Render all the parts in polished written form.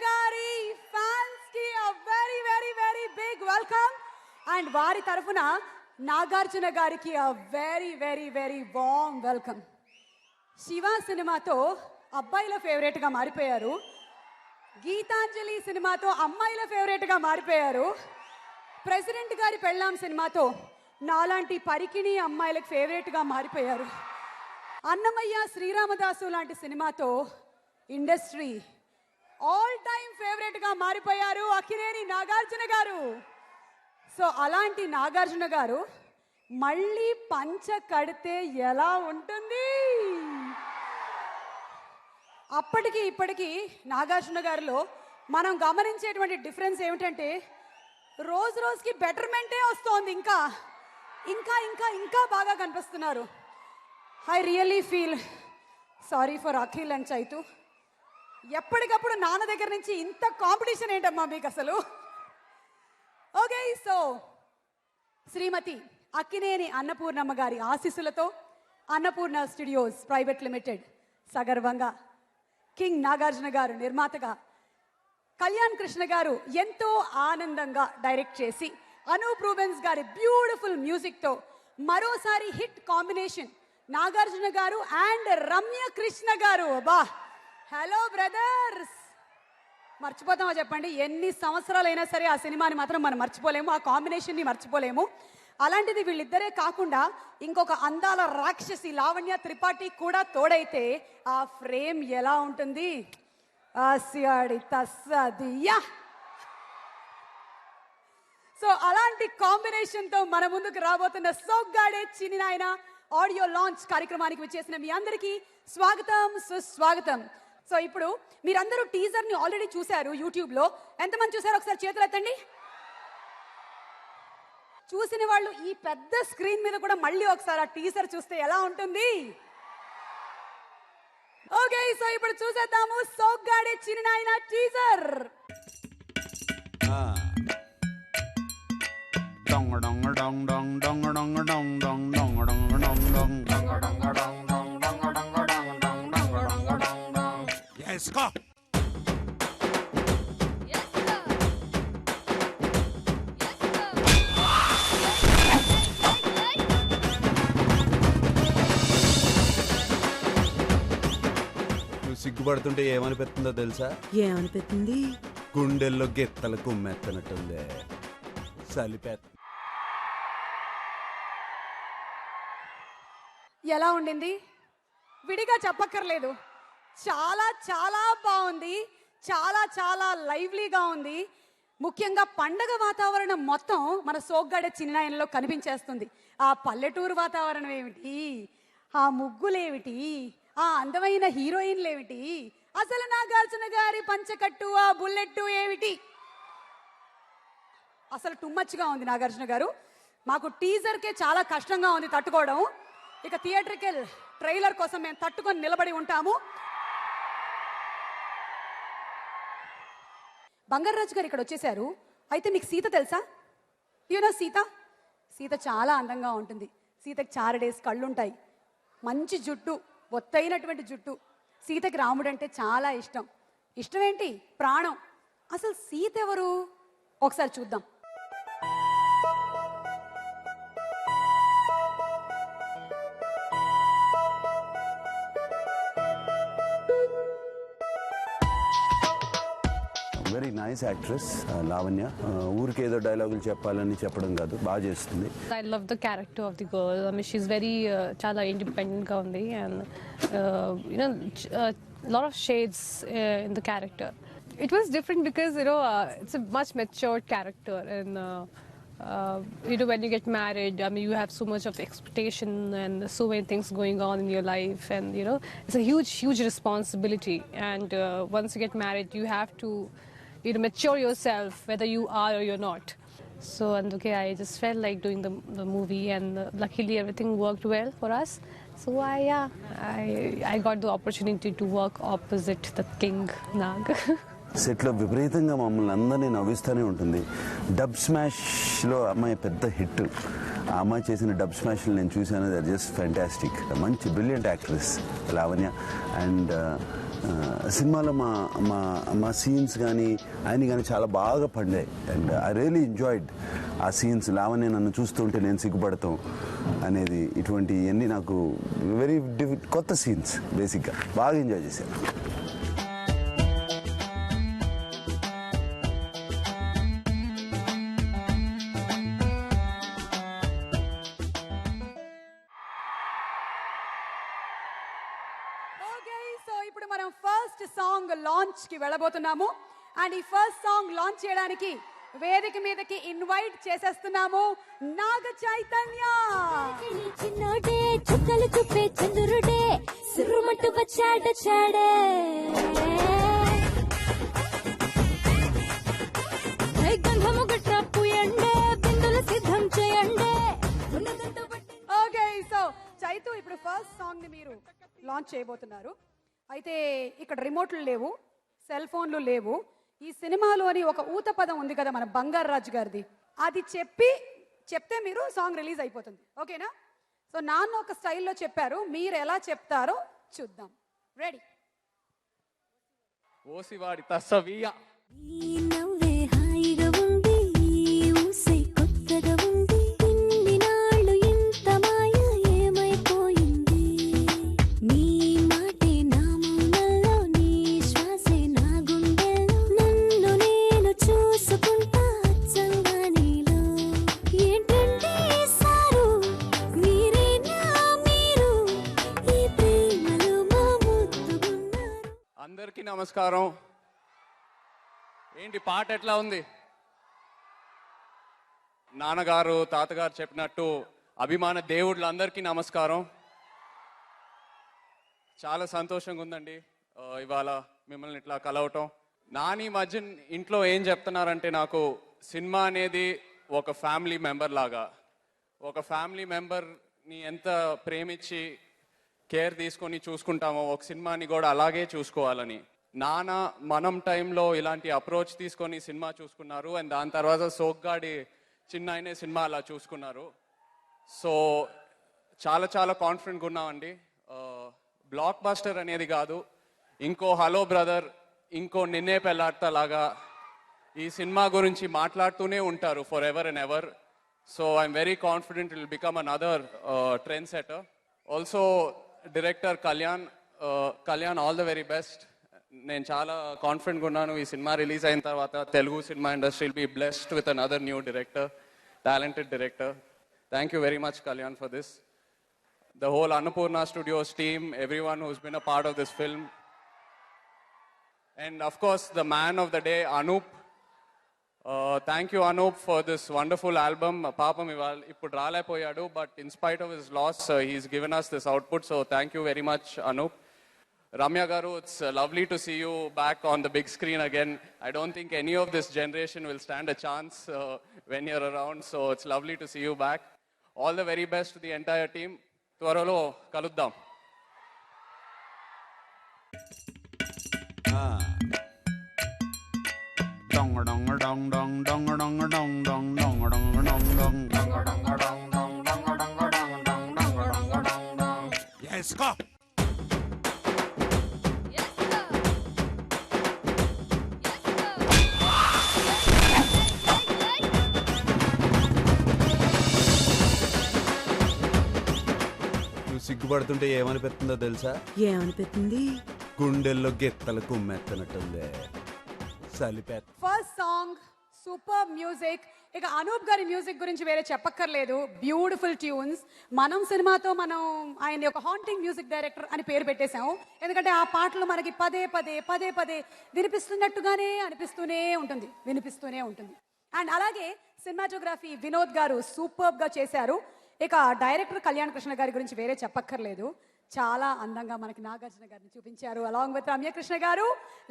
గారి ఫ్యాన్స్ కి a very very very big welcome and వారి తరఫున నాగార్జున గారికి a very very very warm welcome. Shiva సినిమాతో అబ్బాయిల ఫేవరెట్ గా మారిపోయారు. గీతాంజలి సినిమాతో అమ్మాయిల ఫేవరెట్ గా మారిపోయారు. ప్రెసిడెంట్ గారి పెళ్ళాం సినిమాతో నాలాంటి పరికిణి అమ్మాయిలకు ఫేవరెట్ గా మారిపోయారు. అన్నమయ్య శ్రీరామదాసు లాంటి సినిమాతో ఇండస్ట్రీ ఆల్ టైమ్ ఫేవరెట్ గా మారిపోయారు అక్కినేని నాగార్జున గారు. సో అలాంటి నాగార్జున గారు మళ్ళీ పంచ కడితే ఎలా ఉంటుంది? అప్పటికి ఇప్పటికీ నాగార్జున గారిలో మనం గమనించేటువంటి డిఫరెన్స్ ఏమిటంటే రోజు రోజుకి బెటర్మెంటే వస్తోంది. ఇంకా ఇంకా ఇంకా ఇంకా బాగా కనిపిస్తున్నారు. I really feel sorry for Akhil and Chaitu. ఎప్పటికప్పుడు నాన్న దగ్గర నుంచి ఇంత కాంపిటీషన్ ఏంటమ్మా మీకు అసలు? ఓకే, సో శ్రీమతి అక్కినేని అన్నపూర్ణమ్మ గారి ఆశీస్సులతో అన్నపూర్ణ స్టూడియోస్ ప్రైవేట్ లిమిటెడ్ సగర్వంగా కింగ్ నాగార్జున గారు నిర్మాతగా, కళ్యాణ్ కృష్ణ గారు ఎంతో ఆనందంగా డైరెక్ట్ చేసి, అనూప్ రూబెన్స్ గారి బ్యూటిఫుల్ మ్యూజిక్తో మరోసారి హిట్ కాంబినేషన్ నాగార్జున గారు అండ్ రమ్య కృష్ణ గారు. బా హలో బ్రదర్స్, మర్చిపోతామా చెప్పండి? ఎన్ని సంవత్సరాలైనా సరే ఆ సినిమాని మాత్రం మనం మర్చిపోలేము, ఆ కాంబినేషన్ని మర్చిపోలేము. అలాంటిది వీళ్ళిద్దరే కాకుండా ఇంకొక అందాల రాక్షసి లావణ్య త్రిపాఠి కూడా తోడైతే ఆ ఫ్రేమ్ ఎలా ఉంటుంది? సో అలాంటి కాంబినేషన్తో మన ముందుకు రాబోతున్న సోగ్గాడే చిన్ని నాయన ఆడియో లాంచ్ కార్యక్రమానికి వచ్చేసిన మీ అందరికీ స్వాగతం, సుస్వాగతం. సో ఇప్పుడు మీరందరూ టీజర్ని ఆల్రెడీ చూశారు యూట్యూబ్లో. ఎంతమంది చూసారు ఒకసారి చేతులు ఎత్తండి. చూసిన వాళ్ళు ఈ పెద్ద స్క్రీన్ మీద కూడా మళ్ళీ ఒకసారి ఆ టీజర్ చూస్తే ఎలా ఉంటుంది? ఓకే, సో ఇప్పుడు చూసేద్దాము సోగ్గాడే చిన్ని నాయన టీజర్. Let's go. సిగ్గుపడుతుంటే ఏమనిపిస్తుందో తెలుసా? ఏమనిపిస్తుంది? గుండెల్లో గెత్తలు కుమ్మెత్తనట్టుంది. సలిపేత ఎలా ఉండింది? విడిగా చెప్పక్కర్లేదు, చాలా చాలా బాగుంది. చాలా చాలా లైవ్లీగా ఉంది. ముఖ్యంగా పండగ వాతావరణం మొత్తం మన సోగ్గాడే చిన్నాయనలో కనిపించేస్తుంది. ఆ పల్లెటూరు వాతావరణం ఏమిటి, ఆ ముగ్గులేమిటి, ఆ అందమైన హీరోయిన్లు ఏమిటి, అసలు నాగార్జున గారి పంచకట్టు ఆ బుల్లెట్టు ఏమిటి, అసలు టుమ్మచ్గా ఉంది నాగార్జున గారు. మాకు టీజర్కే చాలా కష్టంగా ఉంది తట్టుకోవడం. ఇక థియేట్రికల్ ట్రైలర్ కోసం మేము తట్టుకొని నిలబడి ఉంటాము. బంగారాజు గారు ఇక్కడ వచ్చేసారు. అయితే మీకు సీత తెలుసా? యూనో సీత? సీత చాలా అందంగా ఉంటుంది. సీతకి చారడేసి కళ్ళుంటాయి, మంచి జుట్టు, ఒత్తైనటువంటి జుట్టు. సీతకి రాముడు అంటే చాలా ఇష్టం. ఇష్టం ఏంటి, ప్రాణం. అసలు సీత ఎవరు ఒకసారి చూద్దాం. Very nice actress Lavanya. ఊరికి ఏదో డైలాగులు చెప్పాలని చెప్పడం కాదు, బాగా చేస్తుంది. I love the character of the girl. I mean, she's very chala independent ga undi, and you know, a lot of shades in the character. It was different because it's a much mature character, and when you get married, I mean, you have so much of expectation and so many things going on in your life, and it's a huge responsibility. And once you get married, you have to mature yourself, whether you are or you're not. So and okay, I just felt like doing the movie, and luckily everything worked well for us. So I got the opportunity to work opposite the King Nag. సెట్లో విపరీతంగా మమ్మల్ని అందరినీ నవ్విస్తూనే ఉంటుంది. Dub స్మాష్లో అమ్మాయి పెద్ద hit. ఆ అమ్మాయి చేసిన డబ్ స్మాష్లు నేను చూశాను. That just fantastic. మంచి బ్రిలియంట్ యాక్ట్రెస్ లావణ్య. అండ్ సినిమాలో మా మా మా సీన్స్ కానీ ఆయన కానీ చాలా బాగా పండాయి. అండ్ ఐ రియలీ ఎంజాయిడ్ ఆ సీన్స్. లావణ్య నన్ను చూస్తుంటే నేను సిగ్గుపడతాం అనేది, ఇటువంటివన్నీ నాకు వెరీ కొత్త సీన్స్. బేసిక్గా బాగా ఎంజాయ్ చేశాను. సో ఇప్పుడు మనం ఫస్ట్ సాంగ్ లాంచ్ కి వెళ్ళబోతున్నాము. అండ్ ఈ ఫస్ట్ సాంగ్ లాంచ్ చేయడానికి వేదిక మీదకి ఇన్వైట్ చేసేస్తున్నాము నాగ చైతన్య. చిన్నోడే చుక్కలు చూపే చంద్రుడే సిరుమట్టు వచ్చాడే గంధము గట్ర పూయండే బిందులు సిద్ధం చేయండే. ఓకే సో చైతు ఇప్పుడు ఫస్ట్ సాంగ్ ని మీరు లాంచ్ చేయబోతున్నారు. అయితే ఇక్కడ రిమోట్లు లేవు, సెల్ ఫోన్లు లేవు. ఈ సినిమాలోని ఒక ఊత పదం ఉంది కదా మన బంగారు రాజు గారిది, అది చెప్తే మీరు సాంగ్ రిలీజ్ అయిపోతుంది. ఓకేనా? సో నాన్న ఒక స్టైల్లో చెప్పారు, మీరు ఎలా చెప్తారో చూద్దాం. రెడీ? ఓసివాడి తస్సవియా ఈ నవ్వే హాయిగా ఉంది, ఈ ఊసే కొత్తగా ఉంది, ఇన్ని నాళ్ళు ఇంత మాయ ఏమైపోయింది, నీ మాటే నా మౌనంలో, నీ శ్వాసే నా గుండెల్లో, నన్ను నేను చూసుకుంటా అచ్చంగా నీలో. ఏంటంటే సారు మీరేనా మీరు, ఈ ప్రేమలో మా ముద్దుగున్నారు. అందరికీ నమస్కారం. ఏంటి పాట ఎట్లా ఉంది? నాన్నగారు తాతగారు చెప్పినట్టు అభిమాన దేవుళ్ళందరికీ నమస్కారం. చాలా సంతోషంగా ఉందండి ఇవాళ మిమ్మల్ని ఇట్లా కలవటం. నాని మధ్య ఇంట్లో ఏం చెప్తున్నారంటే, నాకు సినిమా అనేది ఒక ఫ్యామిలీ మెంబర్ లాగా, ఒక ఫ్యామిలీ మెంబర్ని ఎంత ప్రేమించి కేర్ తీసుకొని చూసుకుంటామో ఒక సినిమాని కూడా అలాగే చూసుకోవాలని. నాన్న మనం టైంలో ఇలాంటి అప్రోచ్ తీసుకొని సినిమా చూసుకున్నారు. అండ్ దాని తర్వాత సోగ్గాడి చిన్న అయినే సినిమా అలా చూసుకున్నారు. సో చాలా చాలా కాన్ఫిడెంట్గా ఉన్నామండి. బ్లాక్ బస్టర్ అనేది కాదు, ఇంకో హలో బ్రదర్, ఇంకో నిన్నే పెళ్ళాడతా లాగా ఈ సినిమా గురించి మాట్లాడుతూనే ఉంటారు forever and ever. So I'm very confident it will become another trend setter. Also director Kalyan all the very best. నేను చాలా కాన్ఫిడెంట్గా ఉన్నాను ఈ సినిమా రిలీజ్ అయిన తర్వాత Telugu cinema industry will be blessed with another new director, talented director. Thank you very much, Kalyan, for this. The whole Annapurna Studios team, everyone who's been a part of this film. And of course, the man of the day, Anup. Thank you, Anup, for this wonderful album. Papam ippudu ralepoyadu, but in spite of his loss, he's given us this output. So thank you very much, Anup. Ramya Garu, it's lovely to see you back on the big screen again. I don't think any of this generation will stand a chance when you're around. So it's lovely to see you back. All the very best to the entire team. Tvaralo kaluddam. Dong dong dong dong dong dong dong dong dong dong dong dong dong dong dong dong dong dong dong dong. Yes, go. సిగ్గుపడుతుంటే ఏమనిపిస్తుందో తెలుసా? ఏమనిపిస్తుంది? గుండెల్లో గెత్తలు కుమ్మెత్తనట్టుంది. సలిపే first song super music. ఇక అనూప్ గారి music గురించి వేరే చెప్పక్కర్లేదు. Beautiful tunes. మనం సినిమాతో మనం ఆయన ఒక హాంటింగ్ మ్యూజిక్ డైరెక్టర్ అని పేరు పెట్టేశాము. ఎందుకంటే ఆ పాటలు మనకి పదే పదే పదే పదే వినిపిస్తున్నట్టుగానే అనిపిస్తూనే ఉంటుంది, వినిపిస్తూనే ఉంటుంది. అండ్ అలాగే సినిమాటోగ్రఫీ వినోద్ గారు సూపర్బ్ గా చేశారు. ఇక డైరెక్టర్ కళ్యాణ్ కృష్ణ గారి గురించి వేరే చెప్పక్కర్లేదు. చాలా అందంగా మనకి నాగార్జున గారిని చూపించారు. అలాంగ్ విత్ రమ్యకృష్ణ గారు,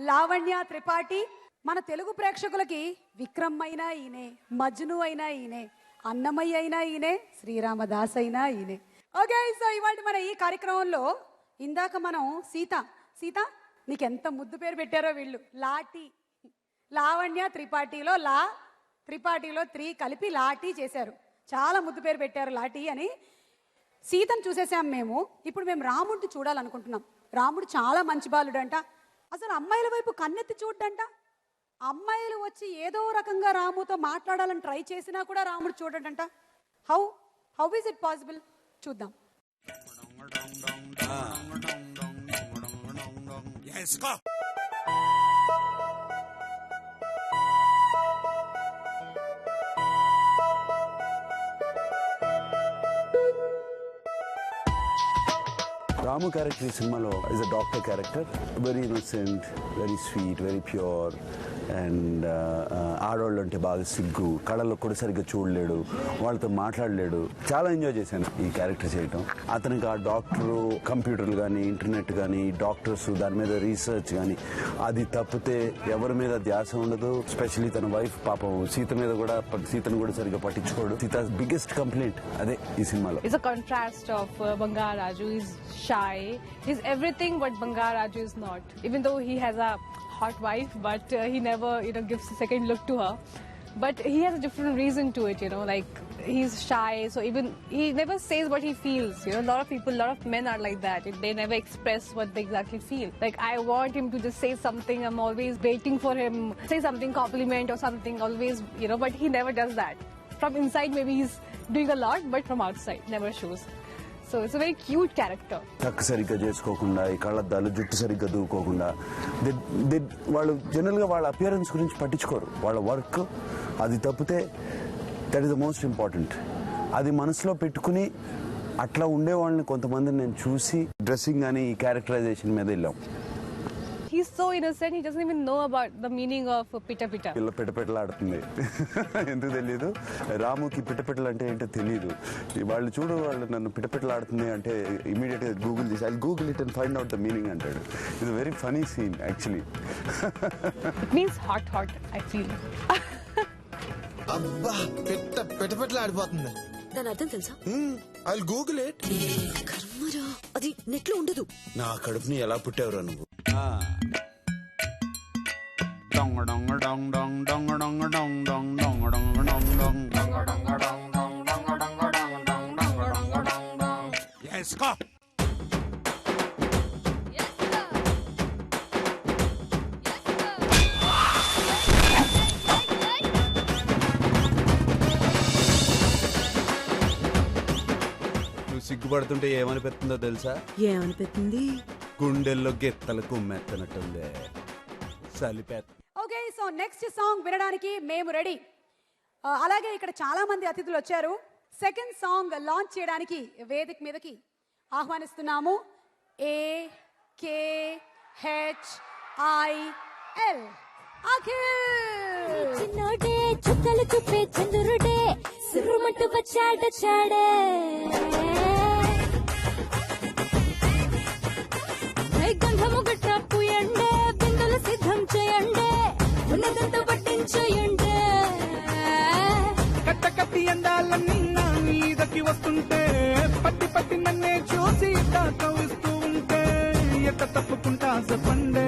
లావణ్య త్రిపాఠి. మన తెలుగు ప్రేక్షకులకి విక్రమ్ అయినా ఈయనే, మజ్ను అయినా ఈయనే, అన్నమయ్య అయినా ఈయనే, శ్రీరామదాస్ అయినా ఈయనే. ఓకే, సో ఇవాళ మన ఈ కార్యక్రమంలో ఇందాక మనం సీత నీకెంత ముద్దు పేరు పెట్టారో వీళ్ళు. లాటి, లావణ్య త్రిపాఠిలో త్రిపాఠిలో త్రీ కలిపి లాటి చేశారు. చాలా ముద్దు పేరు పెట్టారు లాటి అని. సీతను చూసేసాం మేము, ఇప్పుడు మేము రాముడిని చూడాలనుకుంటున్నాం. రాముడు చాలా మంచి బాలుడంట, అసలు అమ్మాయిల వైపు కన్నెత్తి చూడ్డంట. అమ్మాయిలు వచ్చి ఏదో రకంగా రాముతో మాట్లాడాలని ట్రై చేసినా కూడా రాముడు చూడడంట. How is it possible? చూద్దాం. రాము క్యారెక్టర్ ఈ సినిమాలో is a doctor character, very innocent, very sweet, very pure. And ఆడవాళ్ళు అంటే బాగా సిగ్గు, కళల్లో కూడా సరిగ్గా చూడలేడు, వాళ్ళతో మాట్లాడలేడు. చాలా ఎంజాయ్ చేశాను ఈ క్యారెక్టర్ చేయటం. అతనికి ఆ డాక్టరు, కంప్యూటర్లు కానీ, ఇంటర్నెట్ కానీ, డాక్టర్స్, దాని మీద రీసెర్చ్ కానీ, అది తప్పితే ఎవరి మీద ధ్యాస ఉండదు. స్పెషల్లీ తన వైఫ్ పాపం సీతను కూడా సరిగ్గా పట్టించుకోడు. సీత బిగ్గెస్ట్ కంప్లైంట్ అదే ఈ సినిమాలో. It's a contrast of Bangar Raju. He's shy. He's everything but Bangar Raju is not. Even though he has a hot wife, but he never, gives a second look to her. But he has a different reason to it, like he's shy, so even he never says what he feels. A lot of people, a lot of men are like that. They never express what they exactly feel. Like I want him to just say something. I'm always waiting for him, say something, compliment or something, always, but he never does that. From inside, maybe he's doing a lot, but from outside, never shows. So it's a very cute character. టక్ సరిగ్గా చేసుకోకుండా, ఈ కళ్ళద్దాలు, జుట్టు సరిగ్గా దూకోకుండా, వాళ్ళు జనరల్గా వాళ్ళ అపియరెన్స్ గురించి పట్టించుకోరు. వాళ్ళ వర్క్ అది తప్పితే that is the most important. అది మనసులో పెట్టుకుని అట్లా ఉండేవాళ్ళని కొంతమందిని నేను చూసి డ్రెస్సింగ్ కానీ ఈ క్యారెక్టరైజేషన్ మీద వెళ్ళాం. He's so innocent, he doesn't even know about the meaning of pita pita. పిల్ల పిటపిటలాడుతుంది, ఎందుకు తెలియదు. రాముకి పిటపిటలు అంటే ఏంటో తెలియదు. వాళ్ళు నన్ను పిటపిటలాడుతుంది అంటే ఇమీడియట్ గా గూగుల్ చేసి Google it and find out the meaning అంటాడు. ఇది very funny scene actually. It means hot, I feel. అబ్బా పిటపిటలాడిపోతుంది. దాని అర్థం తెలుసా? I Google it. కర్మరా, అది నెట్ లో ఉండదు. నా కడుపుని ఎలా పుట్టావురా నువ్వు? సిగ్గుపడుతుంటే ఏమనిపిస్తుందో తెలుసా? ఏమనిపిస్తుంది? గుండెల్లో గెత్తలు కుమ్మెత్తనట్టుంది. ఓకే, సో నెక్స్ట్ సాంగ్ వినడానికి మేము రెడీ. అలాగే ఇక్కడ చాలా మంది అతిథులు వచ్చారు. సెకండ్ సాంగ్ లాంచ్ చేయడానికి వేదిక మీదకి ఆహ్వానిస్తున్నాము. AKHIL అఖిల్. చిన్నోడే చుక్కలు చూపే చంద్రుడే సిరుమంటూ వచ్చాడే గంధము గట్ర పూయండే బిందులు సిద్ధం చేయండే ఉన్నదంతా పట్టించేయండే. కట్ట కట్టి అందాలన్నీ నా మీదకి వస్తుంటే పట్టి పట్టి నన్నే చూసి కవిస్తూ ఉంటే ఎట్ట తప్పుకుంటా చెప్పండే.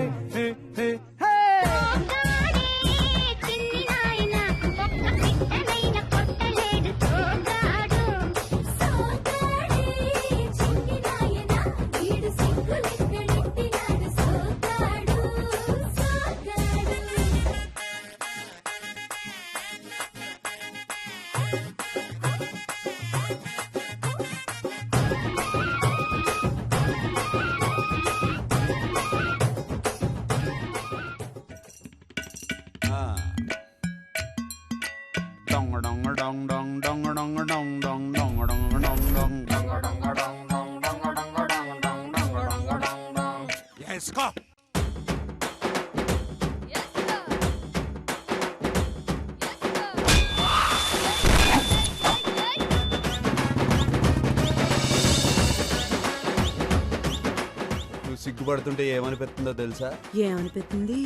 సిగ్గుపడుతుంటే ఏమనిపిస్తుందో తెలుసా? ఏమనిపిస్తుంది?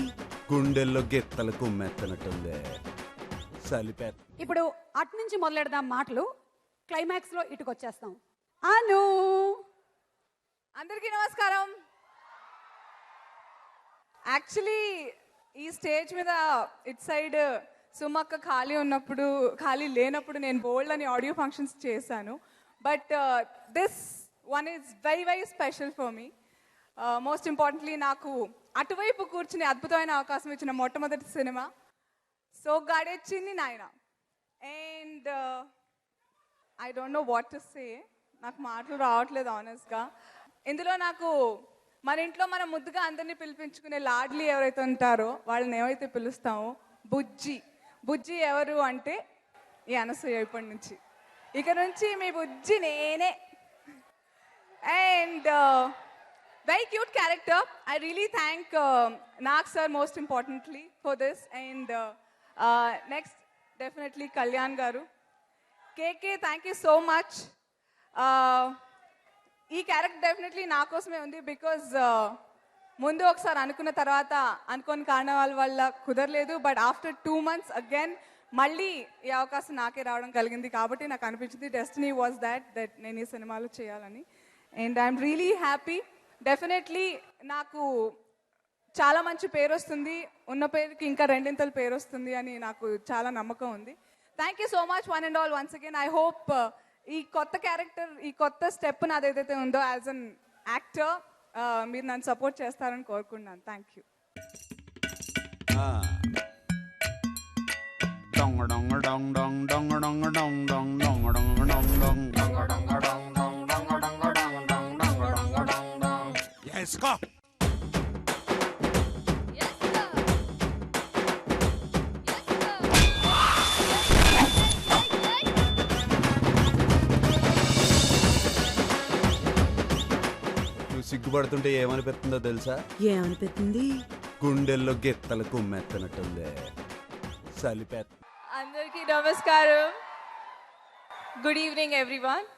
గుండెల్లో గెత్తలు కుమ్మెత్తనట్టుంది. ఇప్పుడు అటు నుంచి మొదలెడదాం మాటలు. క్లైమాక్స్ లో ఇటుకు వచ్చేస్తాం. అను, అందరికీ నమస్కారం. యాక్చువల్లీ ఈ స్టేజ్ మీద ఇట్ సైడ్ సుమక్క ఖాళీ లేనప్పుడు నేను బోల్డ్ అని ఆడియో ఫంక్షన్స్ చేశాను. But this one is very very special for me. Most importantly నాకు అటువైపు కూర్చుని అద్భుతమైన అవకాశం ఇచ్చిన మొట్టమొదటి సినిమా సోగ్గాడే చిన్ని నాయన. And I don't know what to say, నాకు మాటలు రావట్లేదు ఆనెస్ట్గా. ఇందులో నాకు మన ఇంట్లో మనం ముద్దుగా అందరినీ పిలిపించుకునే లాడ్లీ ఎవరైతే ఉంటారో వాళ్ళని ఏమైతే పిలుస్తామో బుజ్జి. బుజ్జి ఎవరు అంటే ఈ అనసూయ. ఇప్పటి నుంచి ఇక నుంచి మీ బుజ్జి నేనే. And very cute character. I really thank Nag sir most importantly for this. And next, definitely Kalyan garu. KK, thank you so much. ఈ క్యారెక్టర్ డెఫినెట్లీ నా కోసమే ఉంది. బికాజ్ ముందు ఒకసారి అనుకున్న తర్వాత అనుకోని కారణాల వల్ల కుదరలేదు. బట్ ఆఫ్టర్ 2 months అగైన్ మళ్ళీ ఈ అవకాశం నాకే రావడం కలిగింది. కాబట్టి నాకు అనిపించింది డెస్టినీ వాజ్ దట్ నేను ఈ సినిమాలో చేయాలని. And I'm really happy. Definitely నాకు చాలా మంచి పేరు వస్తుంది, ఉన్న పేరుకి ఇంకా రెండింతల పేరు వస్తుంది అని నాకు చాలా నమ్మకం ఉంది. Thank you so much one and all once again. I hope ఈ కొత్త క్యారెక్టర్, ఈ కొత్త స్టెప్ నాది ఏదైతే ఉందో యాజ్ అన్ యాక్టర్ మీరు నన్ను సపోర్ట్ చేస్తారని కోరుకుంటున్నాను. Thank you. Yes, go. నువ్వు సిగ్గుపడుతుంటే ఏమనిపిస్తుందో తెలుసా? ఏమనిపెత్తుంది? గుండెల్లో గెత్తలు కుమ్మెత్తనట్టుంది. సలిపేత. అందరికీ నమస్కారం. Good evening everyone.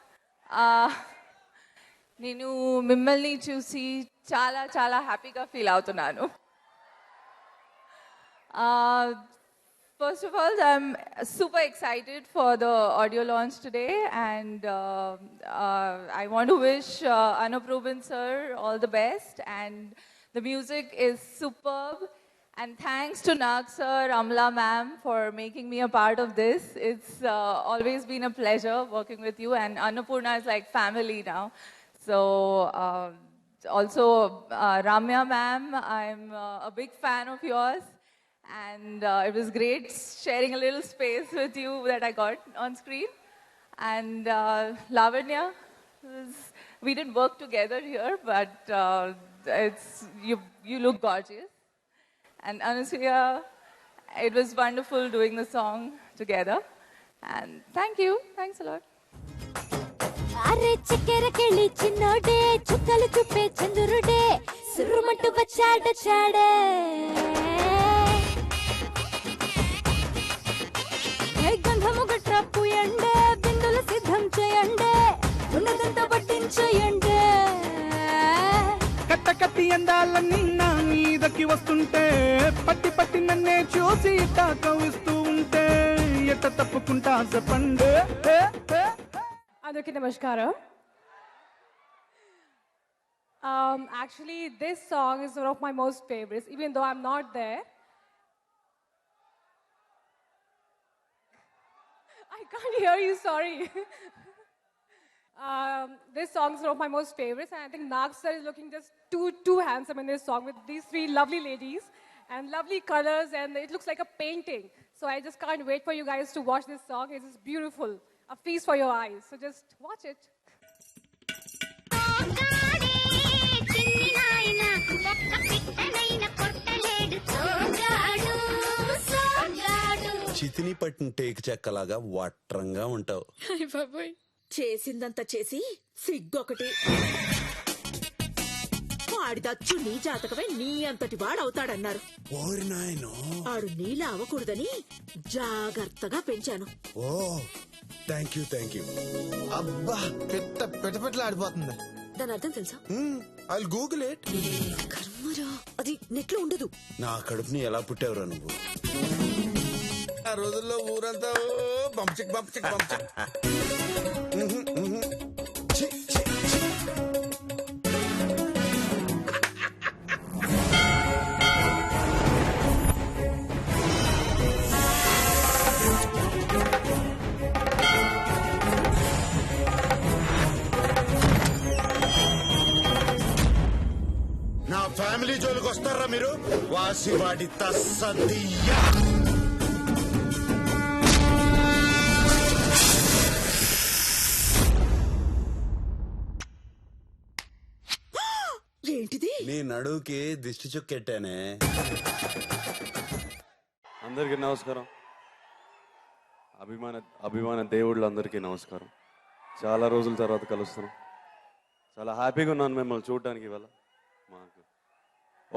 నేను మిమ్మల్ని చూసి చాలా చాలా హ్యాపీగా ఫీల్ అవుతున్నాను. First of all I'm super excited for the audio launch today and I want to wish Anup Rubin sir all the best, and the music is superb. And thanks to Nag sir, Amla ma'am for making me a part of this. It's always been a pleasure working with you, and Annapurna is like family now. So also Ramya ma'am, I'm a big fan of yours, and it was great sharing a little space with you that I got on screen. And Lavanya, we didn't work together here, but you look gorgeous. And Anusuya, it was wonderful doing the song together. And thank you. Thanks a lot. అరే చక్కెర కెళ్ళి చిన్నోడే చుక్కలు చూపే చంద్రుడే సుర్రుమంటూ వచ్చాడే గంధము గట్ర పూయండే బిందులు సిద్ధం చేయండే ఉన్నదంతా పట్టించేయండే. కత్తి అందాలన్నీ నా మీదకి వస్తుంటే పట్టి పట్టి నన్నే చూసి కవిస్తూ ఉంటే ఎట్ట తప్పుకుంటా చెప్పండి. అందరికీ నమస్కారం. Actually, this song is one of my most favorites, even though I'm not there. I can't hear you, sorry. This song is one of my most favorites, and I think Nag sir is looking just too handsome in this song with these 3 lovely ladies and lovely colors, and it looks like a painting. So I just can't wait for you guys to watch this song. It is beautiful, a feast for your eyes. So just watch it. చితిని పట్టిన టేకు చెక్కలాగా వట్రంగా ఉంటావు. చేసిందంతా చేసి సిగ్గొకటి. వాడిదచ్చు నీ జాతకమే నీ అంతటి వాడవుతాడన్నారు. ఓరి నాయనో, ఆడు నీలా అవ్వకూడదని జాగ్రత్తగా పెంచాను. Oh thank you. అబ్బా పెట్ట ఆడిపోతుంది. దాని అర్థం తెలుసా? I will Google it. కర్మరా, అది నెట్లో ఉండదు. నా కడుపుని ఎలా పుట్టావురా నువ్వు? ఆ రోజుల్లో ఊరంతా బంపచిక్ నా ఫ్యామిలీ జోలికి వస్తారా మీరు? వాసివాడి తస్సదియ్యా. ఏంటిది? నీ నడువుకి దిష్టి చుక్కెట్టానే. అందరికీ నమస్కారం. అభిమాన దేవుళ్ళందరికీ నమస్కారం. చాలా రోజుల తర్వాత కలుస్తున్నాం. చాలా హ్యాపీగా ఉన్నాను మిమ్మల్ని చూడడానికి. ఇవాళ మాకు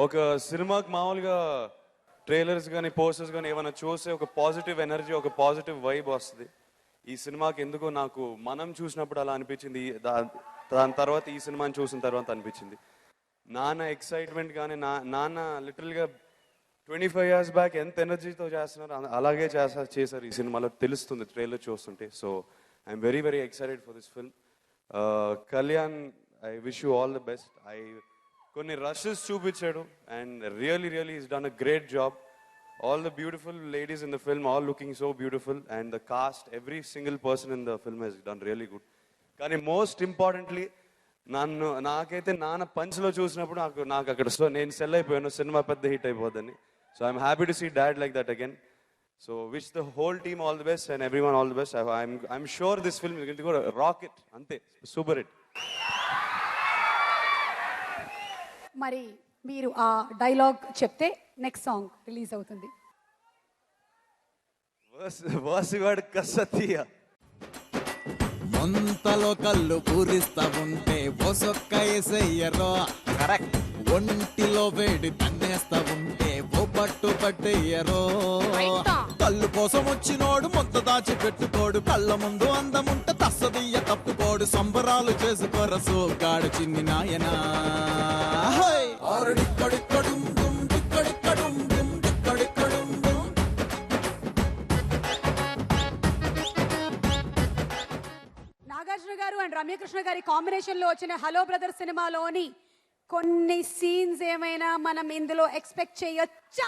ఒక సినిమాకి మామూలుగా ట్రైలర్స్ కానీ పోస్టర్స్ కానీ ఏమైనా చూస్తే ఒక పాజిటివ్ ఎనర్జీ, ఒక పాజిటివ్ వైబ్ వస్తుంది. ఈ సినిమాకి ఎందుకో నాకు మనం చూసినప్పుడు అలా అనిపించింది. దాని తర్వాత ఈ సినిమాని చూసిన తర్వాత అనిపించింది. నాన్న ఎక్సైట్మెంట్ కానీ నాన్న లిటరల్గా 25 years బ్యాక్ ఎంత ఎనర్జీతో చేస్తున్నారు అలాగే చేశారు ఈ సినిమాలో, తెలుస్తుంది ట్రైలర్ చూస్తుంటే. So I'm very very excited for this film. Kalyan, I wish you all the best. కొన్ని రషెస్ చూపించాడు and really is done a great job. All the beautiful ladies in the film, all looking so beautiful, and the cast, every single person in the film he's done really good. కానీ most importantly నాకైతే నాన్న పంచ్లో చూసినప్పుడు నాకు అక్కడ నేను cell అయిపోయాను, సినిమా పెద్ద హిట్ అయిపోద్దని. So I'm happy to see dad like that again. So wish the whole team all the best and everyone all the best. I'm sure this film is going to rock it. అంతే, super hit. మరి మీరు ఆ dialogue చెప్తే next song release అవుతుంది. వాసివాడు కసతీయ మొంతలో కళ్ళు పూరిస్తా ఉంటే ఒసొక్క ఎసయ్యరో. Correct. ఒంటిలో వేడి తన్నేస్తా ఉంటే ఓ పట్టు పట్టేయరో. కళ్ళు కోసం వచ్చినోడు మొత్త దాచి పెట్టుకోడు, కళ్ళ ముందు అందముంటే తస్సదియ్య తప్పుకోడు. సంబరాలు చేసుకోర సోగాడు చిన్ని నాయనా. నాగార్జున గారు అండ్ రమ్యకృష్ణ గారి కాంబినేషన్ లో వచ్చిన హలో బ్రదర్ సినిమాలోని కొన్ని సీన్స్ ఏమైనా మనం ఇందులో ఎక్స్పెక్ట్ చేయొచ్చా?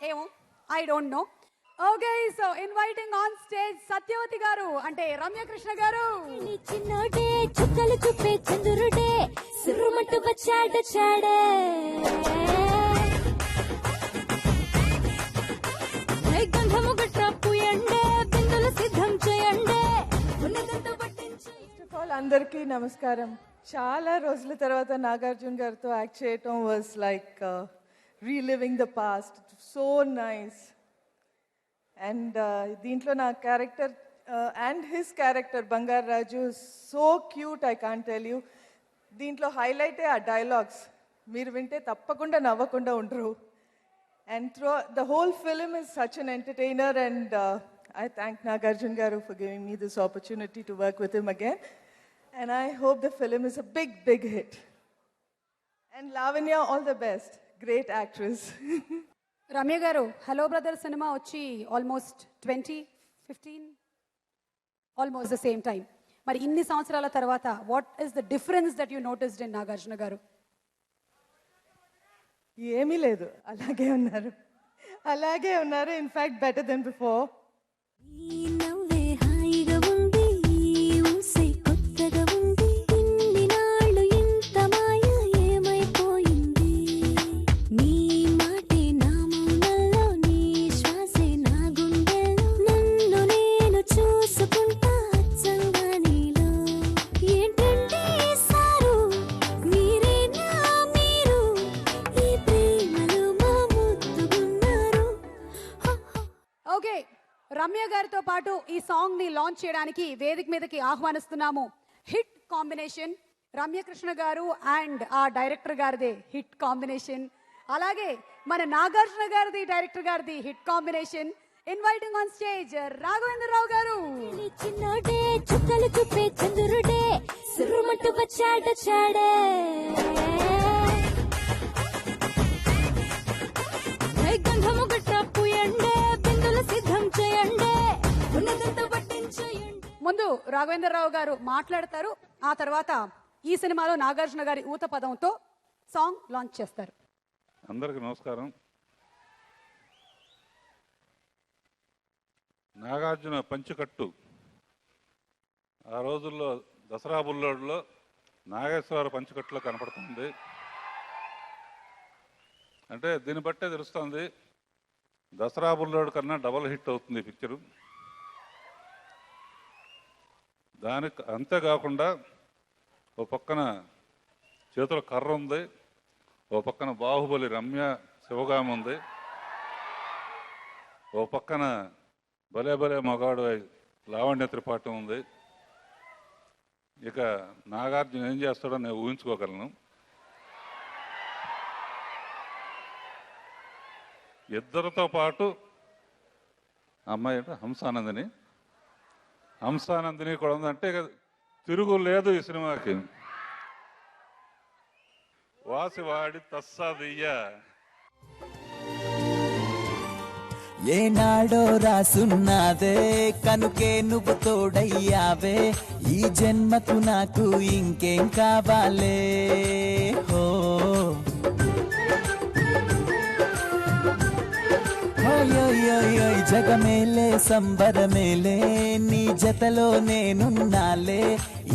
ఏమో, I don't know. Okay, so inviting on stage Satyavathi garu అంటే రమ్యకృష్ణ గారు. చిన్నోడే చుక్కలు చూపే చంద్రుడే సిరుమట్టు వచ్చాడు చాడే. గంధము గట్రా పూయండే బిందులు సిద్ధం చేయండే. అందరికీ నమస్కారం. చాలా రోజుల తర్వాత నాగార్జున గారితో యాక్ట్ చేయటం was like reliving the past. So nice. And దీంట్లో నా character and his character Bangaru Raju so cute, I can't tell you. దీంట్లో హైలైటే ఆ డైలాగ్స్. మీరు వింటే తప్పకుండా నవ్వకుండా ఉండరు. And the whole film is such an entertainer, and I thank Nagarjuna Garu for giving me this opportunity to work with him again. And I hope the film is a big hit. And Lavanya, all the best. Great actress. Ramya garu, hello brother సినిమా వచ్చి almost 2015 almost the same time. మరి ఇన్ని సంవత్సరాల తర్వాత what is the difference that you noticed in Nagarjuna garu? ఏమీ లేదు, అలాగే ఉన్నారు. In fact better than before. హాయిగా ఉంది, ఊసై కొత్తగా ఉంది. ఇన్ని నాళ్ళు ఇంత మాయ ఏమైపోయింది? నీ మాటే నా మౌనంలో, నీ శ్వాసే నా గుండెలో. నన్ను నేను చూసుకుంటా అచ్చంగా నీలో. ఏంటంటే సారు మీరేనా మీరు, ఈ ప్రేమలో మా ముద్దుగున్నారు. ఓకే, రమ్య గారితో పాటు ఈ సాంగ్ ని లాంచ్ చేయడానికి వేదిక మీదకి ఆహ్వానిస్తున్నాము. హిట్ కాంబినేషన్ రమ్యకృష్ణ గారు అండ్ ఆ డైరెక్టర్ గారిదే హిట్ కాంబినేషన్, అలాగే మన నాగార్జున గారిది డైరెక్టర్ గారిది hit combination. Inviting on stage Raghavendra Rao గారు. చిన్నోడే చుక్కలు చూపే చంద్రుడే సిరుమట్టు వచ్చాడు చాడే. గంధము గట్రా పూయండే బిందులు సిద్ధం చేయండే. ఉన్నదంతా పట్టించేయండి. ముందు రాఘవేంద్రరావు గారు మాట్లాడతారు, ఆ తర్వాత ఈ సినిమాలో నాగార్జున గారి ఊత పదంతో సాంగ్ లాంచ్ చేస్తారు. అందరికి నమస్కారం. నాగార్జున పంచుకట్టు ఆ రోజుల్లో దసరా బుల్లోడ్లో నాగేశ్వర పంచకట్టులో కనపడుతుంది. అంటే దీన్ని బట్టే తెలుస్తుంది దసరా బుల్లోడు కన్నా డబల్ హిట్ అవుతుంది ఈ పిక్చరు. దానికి అంతేకాకుండా ఓ పక్కన చేతుల కర్ర ఉంది, ఓ పక్కన బాహుబలి రమ్య శివగామి ఉంది, ఓ పక్కన భలే భలే మగాడు లావణ్య త్రిపాఠి ఉంది. ఇక నాగార్జున ఏం చేస్తాడో నేను ఊహించుకోగలను. ఇద్దరితో పాటు అమ్మాయి అంటే హంసానందిని కూడా ఉందంటే ఇక తిరుగు లేదు ఈ సినిమాకి. వాసివాడి తస్సాదియ్య ఏనాడో రాసున్నాదే కనుకే నువ్వు తోడయ్యావే, ఈ జన్మకు నాకు ఇంకేం కావాలే. హో జగమేలే సంబరమేలే, నీ జతలో నేనున్నాలే,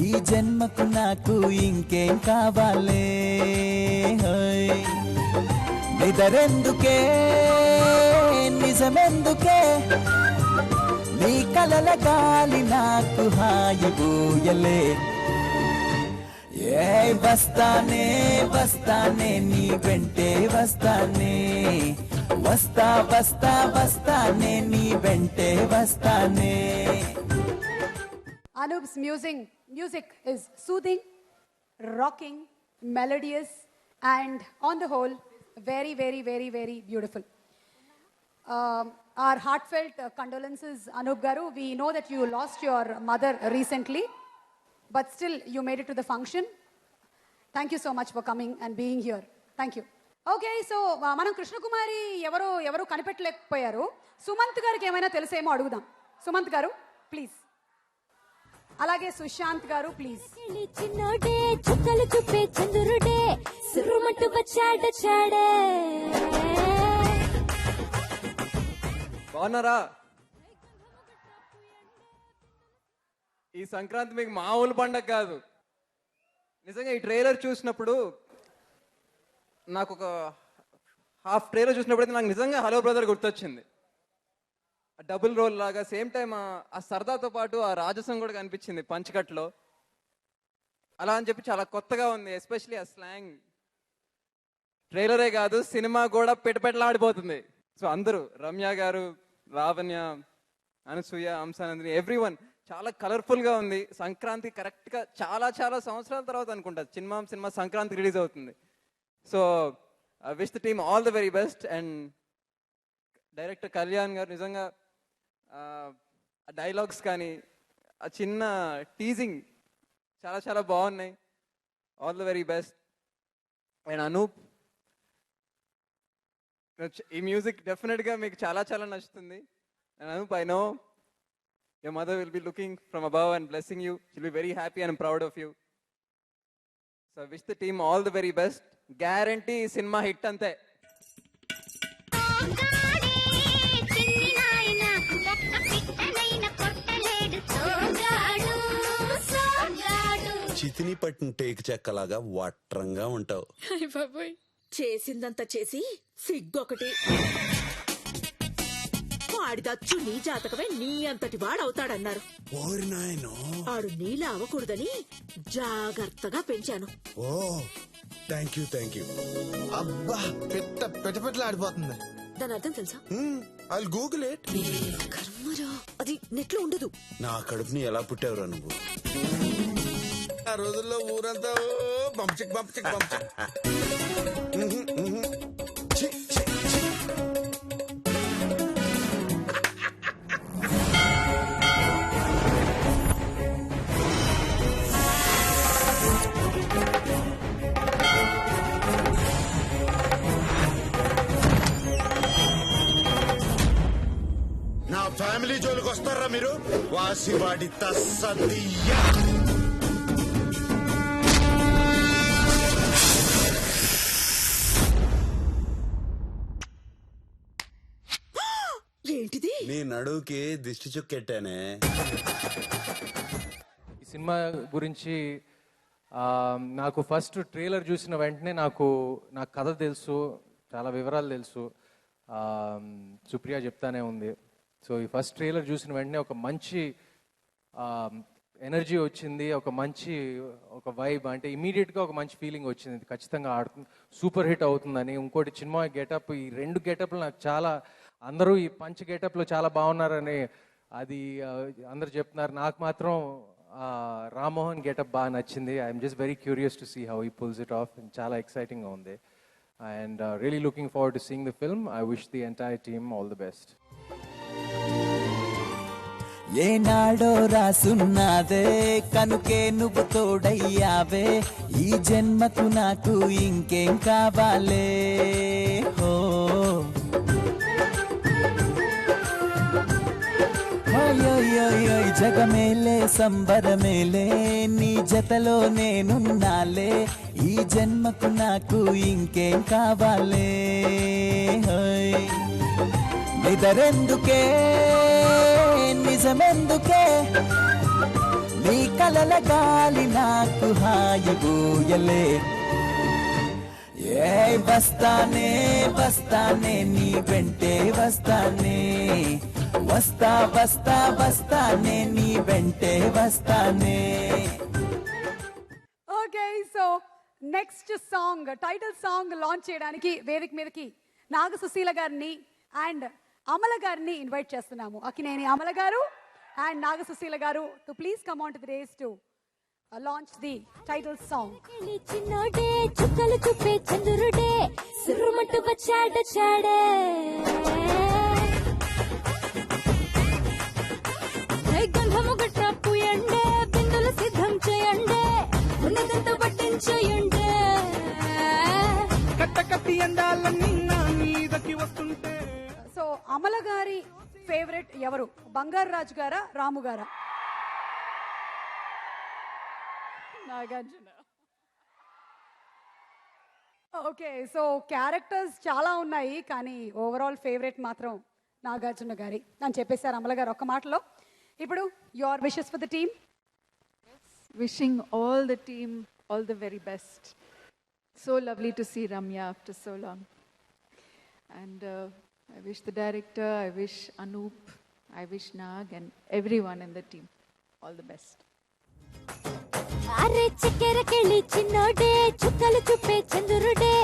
ఈ జన్మకు నాకు ఇంకేం కావాలే. నిదరెందుకే నిజమెందుకే, నీ కలల గాలి నాకు హాయిబోయలే. ఏ వస్తానే వస్తానే నీ వెంటే వస్తానే, వస్తా వస్తా వస్తానే నీ వెంటే వస్తానే. Anoop's music is soothing, rocking, melodious, and on the whole, very, very, very, very beautiful. Our heartfelt condolences, Anoop Garu. We know that you lost your mother recently, but still you made it to the function. Thank you so much for coming and being here. Thank you. Okay, so మనం కృష్ణకుమారి ఎవరు కనిపెట్టలేకపోయారు. సుమంత్ గారికి ఏమైనా తెలిసేమో అడుగుదాం. సుమంత్ గారు please, అలాగే సుశాంత్ గారు please. చిన్నోడే చుక్కలు చూపే చంద్రుడే సురుమంటూ వచ్చాడే. బాగున్నారా? ఈ సంక్రాంతి మీకు మామూలు పండగ కాదు. నిజంగా ఈ ట్రైలర్ చూసినప్పుడు నాకు ఒక హాఫ్ ట్రైలర్ చూసినప్పుడైతే నాకు నిజంగా హలో బ్రదర్ గుర్తొచ్చింది. డబుల్ రోల్ లాగా, సేమ్ టైం ఆ సరదాతో పాటు ఆ రాజసం కూడా కనిపించింది పంచకట్లో. అలా అని చెప్పి చాలా కొత్తగా ఉంది. ఎస్పెషలీ ఆ స్లాంగ్ ట్రైలరే కాదు, సినిమా కూడా పెటపెటలాడిపోతుంది. సో అందరూ, రమ్య గారు, లావణ్య, అనసూయ, హంసానందిని, ఎవ్రీవన్ చాలా కలర్ఫుల్గా ఉంది. సంక్రాంతి కరెక్ట్గా చాలా సంవత్సరాల తర్వాత అనుకుంటా సినిమా సంక్రాంతి రిలీజ్ అవుతుంది. So I wish the team all the very best. And director Kalyan garu నిజంగా డైలాగ్స్ కానీ ఆ చిన్న టీజింగ్ చాలా బాగున్నాయి. All the very best. And Anoop, ఈ మ్యూజిక్ డెఫినెట్గా మీకు చాలా నచ్చుతుంది. And Anoop, I know your mother will be looking from above and blessing you. She'll be very happy and proud of you. So I wish the team all the very best. Guarantee cinema hit ante. చితిని పట్టిన take చెక్కలాగా వట్రంగా ఉంటావు. చేసిందంతా చేసి సిగ్గొకటి. ఆడిదచ్చు నీ జాతకమే నీ అంతటి వాడవుతాడన్నారు. ఓరి నాయనో, ఆడు నీలా అవ్వకూడదని జాగ్రత్తగా పెంచాను. Oh thank you. అబ్బా పెట్ట ఆడిపోతుంది. దాని అర్థం తెలుసా? I Google it. కర్మరా, అది నెట్లో ఉండదు. నా కడుపుని ఎలా పుట్టావురా నువ్వు? ఆ రోజుల్లో ఊరంతా పంపచిక్. నా ఫ్యామిలీ జోలికి వస్తారా మీరు? వాసివాడి తస్సదియ్య. ఏంటిది? నీ నడువుకి దిష్టి చుక్కెట్టానే. ఈ సినిమా గురించి నాకు ఫస్ట్ ట్రైలర్ చూసిన వెంటనే నాకు కథ తెలుసు, చాలా వివరాలు తెలుసు. సుప్రియ చెప్తానే ఉంది. సో ఈ ఫస్ట్ ట్రైలర్ చూసిన వెంటనే ఒక మంచి ఎనర్జీ వచ్చింది, ఒక వైబ్, అంటే ఇమీడియట్గా ఒక మంచి ఫీలింగ్ వచ్చింది. ఖచ్చితంగా సూపర్ హిట్ అవుతుందని. ఇంకోటి చిన్మయ గెటప్, ఈ 2 గెటప్లు నాకు చాలా, అందరూ ఈ పంచ్ గెటప్లో చాలా బాగున్నారని అది అందరు చెప్తున్నారు. నాకు మాత్రం రామ్మోహన్ గెటప్ బాగా నచ్చింది. I'm just very curious to see how he pulls it off. చాలా ఎక్సైటింగ్గా ఉంది. And really looking forward to seeing the film. I wish the entire team all the best. ఏనాడో రాసున్నాదే కనుకే నువ్వు తోడయ్యావే, ఈ జన్మకు నాకు ఇంకేం కావాలే. హో జగమేలే సంబరమేలే, నీ జతలో నేనున్నాలే, ఈ జన్మకు నాకు ఇంకేం కావాలే. నిదరెందుకే నిజమెందుకే, నీ కలల గాలి నాకు హాయిబూయలే. ఏ వస్తానే వస్తానే నీ వెంటే వస్తానే, వస్తానే నీ వెంటే వస్తానే. Okay, so next song, title song launch చేయడానికి వేదిక మీదకి నాగ సుశీల గారిని అండ్ అమల గారిని ఇన్వైట్ చేస్తున్నాము. అక్కినేని అమల గారు అండ్ నాగ సుశీల గారు to please come on to the race to launch the title song. చిన్నోడే చుక్కలు చూపే చంద్రుడే, సురుమంటూ వచ్చాడు చాడే. గంధము గట్ర పూయండే, బిందులు సిద్ధం చేయండే, ఉన్నదంతా పట్టించేయండే. కట్ట కట్టి అందాలన్నీ నా మీదకి వస్తుంటే. సో అమల గారి ఫేవరెట్ ఎవరు, బంగారు రాజు గారా రాము గారా? నాగార్జున. ఓకే, సో క్యారెక్టర్స్ చాలా ఉన్నాయి కానీ ఓవరాల్ ఫేవరెట్ మాత్రం నాగార్జున గారి అని చెప్పేశారు అమల గారు ఒక్క మాటలో. ఇప్పుడు your wishes for the team. Wishing all the team all the very best. So lovely to see Ramya after so long. And I wish the director, I wish Anup, I wish Nag and everyone in the team all the best. అరే చక్కెర కెళ్ళి చిన్నోడే చుక్కలు చూపే చంద్రుడే,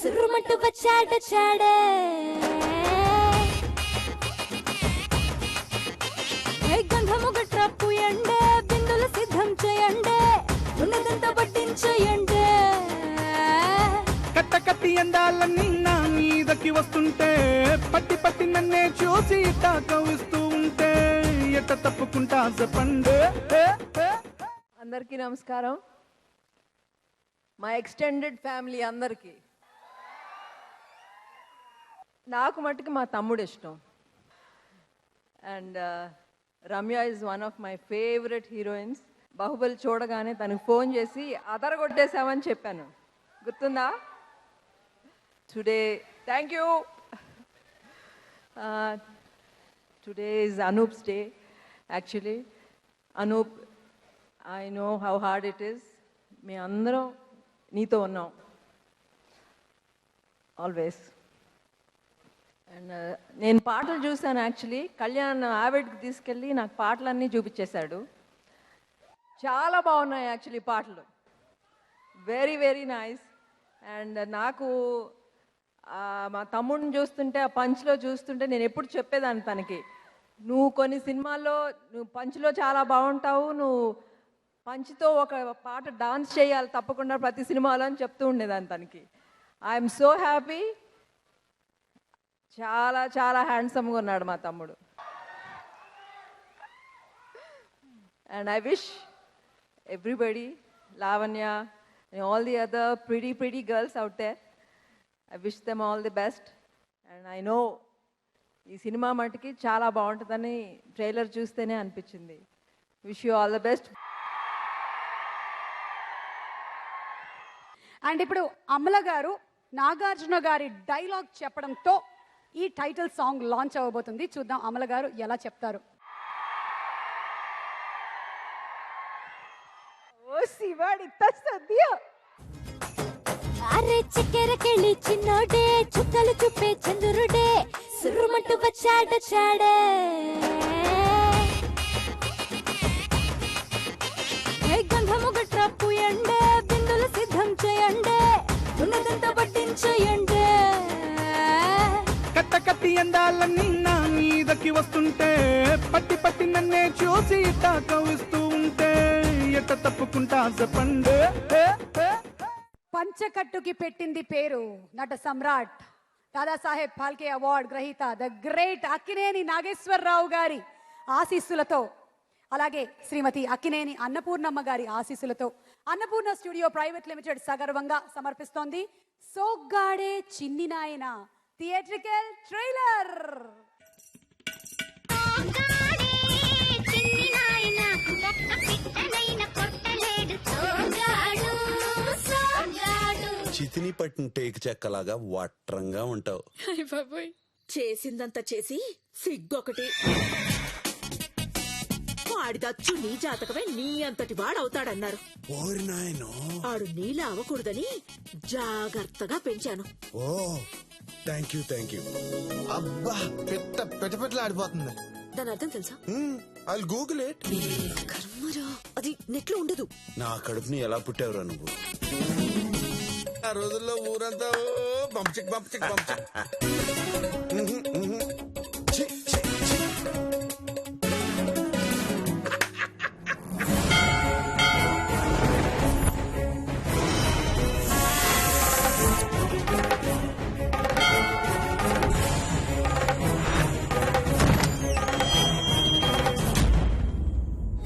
సురుమంటూ వచ్చాడు చాడే. గంధము గట్ర పూయండే, బిందులు సిద్ధం చేయండే, ఉన్నదంతా పట్టించేయండే. కట్ట కట్టి అందాలన్నీ నా మీదకి వస్తుంటే, పట్టి పట్టి నన్నే చూసి తాకవిస్తూ ఉంటే, ఎట్ట తప్పుకుంటా చెప్పండి. అందరికీ నమస్కారం. మా ఎక్స్టెండెడ్ ఫ్యామిలీ అందరికీ. నాకు మట్టుకు మా తమ్ముడు ఇష్టం. And Ramya is one of my favourite heroines. Baahubali చూడగానే తనకు ఫోన్ చేసి అదరగొట్టేశామని చెప్పాను, గుర్తుందా? Today thank you. Today is అనూప్స్ day actually. Anoop, I know how hard it is. మీ అందరం నీతో ఉన్నాం ఆల్వేస్. అండ్ నేను పాటలు చూశాను యాక్చువల్లీ. కళ్యాణ్ ఆవిడ్కి తీసుకెళ్ళి నాకు పాటలన్నీ చూపించేశాడు. చాలా బాగున్నాయి యాక్చువల్లీ పాటలు, వెరీ వెరీ నైస్. అండ్ నాకు మా తమ్ముడిని చూస్తుంటే, ఆ పంచ్లో చూస్తుంటే నేను ఎప్పుడు చెప్పేదాన్ని తనకి, నువ్వు కొన్ని సినిమాల్లో నువ్వు పంచ్లో చాలా బాగుంటావు, నువ్వు పంచ్తో ఒక పాట డాన్స్ చేయాలి తప్పకుండా ప్రతి సినిమాలో అని చెప్తూ ఉండేదాన్ని తనకి. I'm so happy. చాలా చాలా హ్యాండ్సమ్గా ఉన్నాడు మా తమ్ముడు. And I wish everybody, Lavanya and all the other pretty girls out there, I wish them all the best. And I know ఈ సినిమా మటుకి చాలా బాగుంటుందని ట్రైలర్ చూస్తేనే అనిపించింది. Wish you all the best. And ఇప్పుడు అమల గారు నాగార్జున గారి డైలాగ్ చెప్పడంతో ఈ టైటిల్ సాంగ్ లాంచ్ అవ్వబోతుంది. చూద్దాం అమల గారు ఎలా చెప్తారు. ఓ శివాడిత సద్య అరే చక్కెరకెళ్ళి చిన్నోడే చుక్కలు చూపే చంద్రుడే సుర్రుమంటూ వచ్చాడే గంధము గట్ర పూయండే బిందులు సిద్ధం చేయండే ఉన్నదంతా పట్టించేయండే కట్ట కట్టి అందాలన్నీ నా మీదకి వస్తుంటే పట్టి పట్టి నన్నే చూసి తాకవిస్తూ ఉంటే ఎట్ట తప్పుకుంటా చెప్పండి. పంచకట్టుకి పెట్టింది పేరు నట సమ్రాట్ దాదాసాహెబ్ ఫాల్కే అవార్డ్ గ్రహీత ద గ్రేట్ అక్కినేని నాగేశ్వరరావు గారి ఆశీస్సులతో అలాగే శ్రీమతి అక్కినేని అన్నపూర్ణమ్మ గారి ఆశీస్సులతో అన్నపూర్ణ స్టూడియో ప్రైవేట్ లిమిటెడ్ సగర్వంగా సమర్పిస్తోంది సోగ్గాడే చిన్ని నాయన థియేట్రికల్ ట్రైలర్. చితిని పట్టిన టేకు చెక్కలాగా వట్రంగా ఉంటావు. చేసిందంతా చేసి సిగ్గొకటి. వాడిదచ్చు నీ జాతకమే నీ అంతటి వాడవుతాడన్నారు. ఓరి నాయనో, ఆడు నీలా అవ్వకూడదని జాగ్రత్తగా పెంచాను. Oh thank you. అబ్బా పెట్టలాడిపోతుంది. దాని అర్థం తెలుసా? I'll Google it. కర్మరా, అది నెట్లో ఉండదు. నా కడుపుని ఎలా పుట్టావురా నువ్వు? ఆ రోజుల్లో ఊరంతా బంపచిక్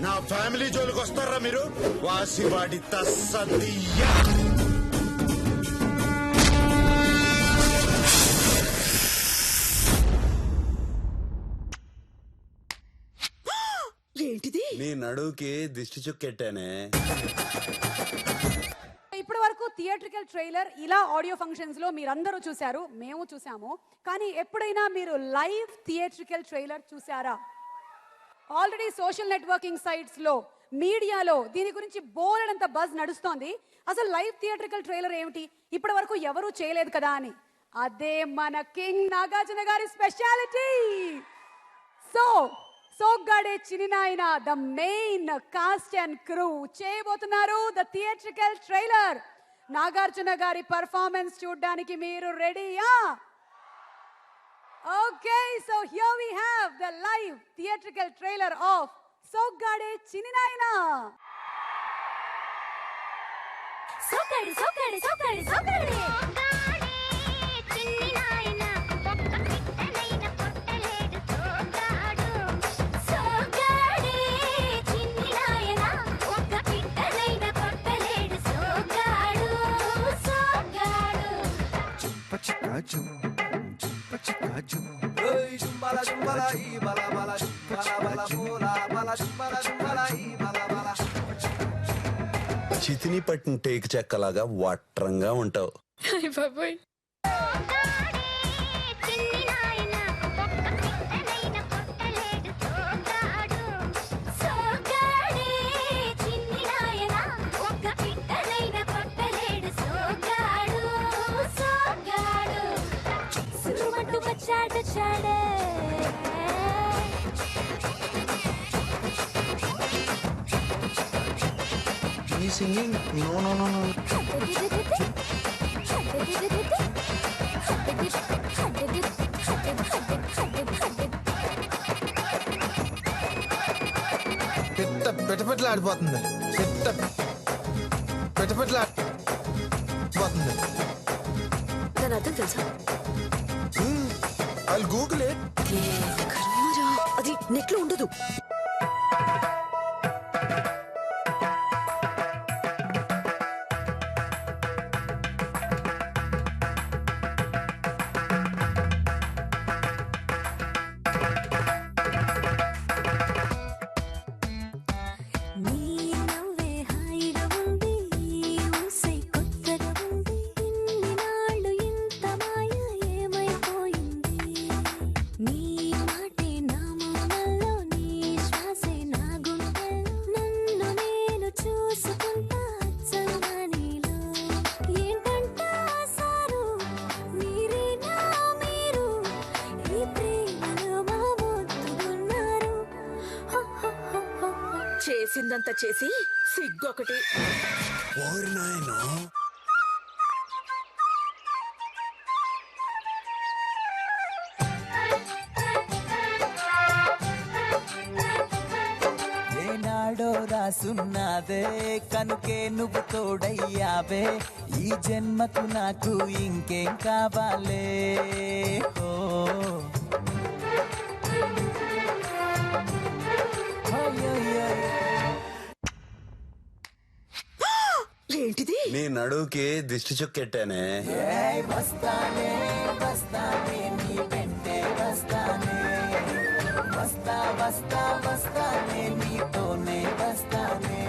నా ఫ్యామిలీ జోలికి వస్తారా మీరు? వాసివాడి తస్సదియ్యా. ఏంటిది? నీ నడువుకి దిష్టి చుక్కెట్టానే. ఇప్పటి వరకు థియేట్రికల్ ట్రైలర్ ఇలా ఆడియో ఫంక్షన్స్ లో మీరందరూ చూశారు, మేము చూసాము. కానీ ఎప్పుడైనా మీరు లైవ్ థియేట్రికల్ ట్రైలర్ చూసారా? ఆల్రెడీ సోషల్ నెట్వర్కింగ్ సైట్స్ లో మీడియాలో దీని గురించి బోలెడంత బజ్ నడుస్తోంది. అసలు లైవ్ థియేట్రికల్ ట్రైలర్ ఏమిటి, ఇప్పటి వరకు ఎవరూ చేయలేదు కదా అని. అదే మన కింగ్ నాగార్జున గారి speciality. Soggade Chinni Nayana the main cast and crew చేయబోతున్నారు ద థియేట్రికల్ ట్రైలర్. నాగార్జున గారి పర్ఫార్మెన్స్ చూడడానికి మీరు రెడీయా? Okay, so here we have the live theatrical trailer of Soggade Chinni Nayana. Soggade Soggade Soggade Soggade Chinni నాయన చితిని పట్టిన టేకు చెక్కలాగా వట్రంగా ఉంటావు. Singing? No. పెట్టలాడిపోతుంది. దాని అర్థం తెలుసా? I'll Google it. కర్మరా, అది నెట్లో ఉండదు. నీ మాటే నా మౌనంలో నీ చేసిందంత చేసి సిగ్గొకటి. ఓరి నాయనో. ఏనాడో రాసున్నాదే కనుకే నువ్వు తోడయ్యావే ఈ జన్మకు నాకు ఇంకేం కావాలే ఓ ఏంటిది? నీ నడువుకి దిష్టి చుక్కెట్టానే. వస్తానే వస్తానే నీ వెంటే వస్తానే వస్తా వస్తా వస్తానే నీతోనే వస్తానే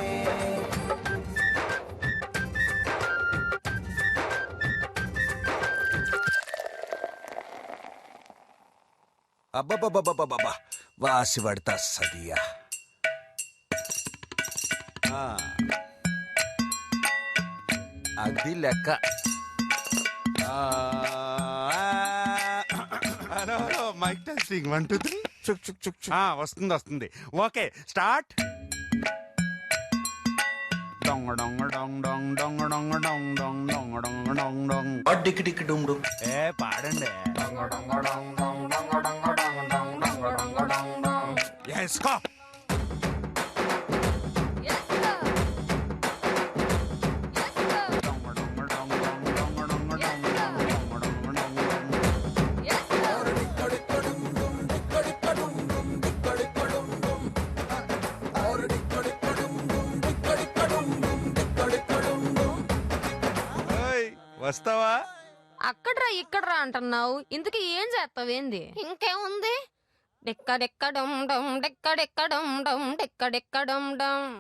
అబ్బబ్బబ్బబ్బబ్బబ్బా వాసి పడతా సదియా. అది లెక్క. హలో హలో మైక్ టెస్టింగ్ 1 2 3 చుక్ చుక్ చుక్ చుక్. వస్తుంది వస్తుంది. Okay start. డొంగ డొంగ డొంగ డొంగ డొంగ డొంగ డొంగ డొంగ డొంగ డొంగ డొంగ డొంగ. డిక్కి డిక్కి డుమ్ డుమ్. పాడండి. ఎస్ కో. వస్తావా? అక్కడ్రా ఇక్కడ్రా అంటున్నావు, ఇంతకీ ఏం చేస్తావేంది? ఇంకేముంది, డెక్కడెక్కడం డమ్ డెక్కడెక్కడం డమ్ డెక్కడెక్కడం డమ్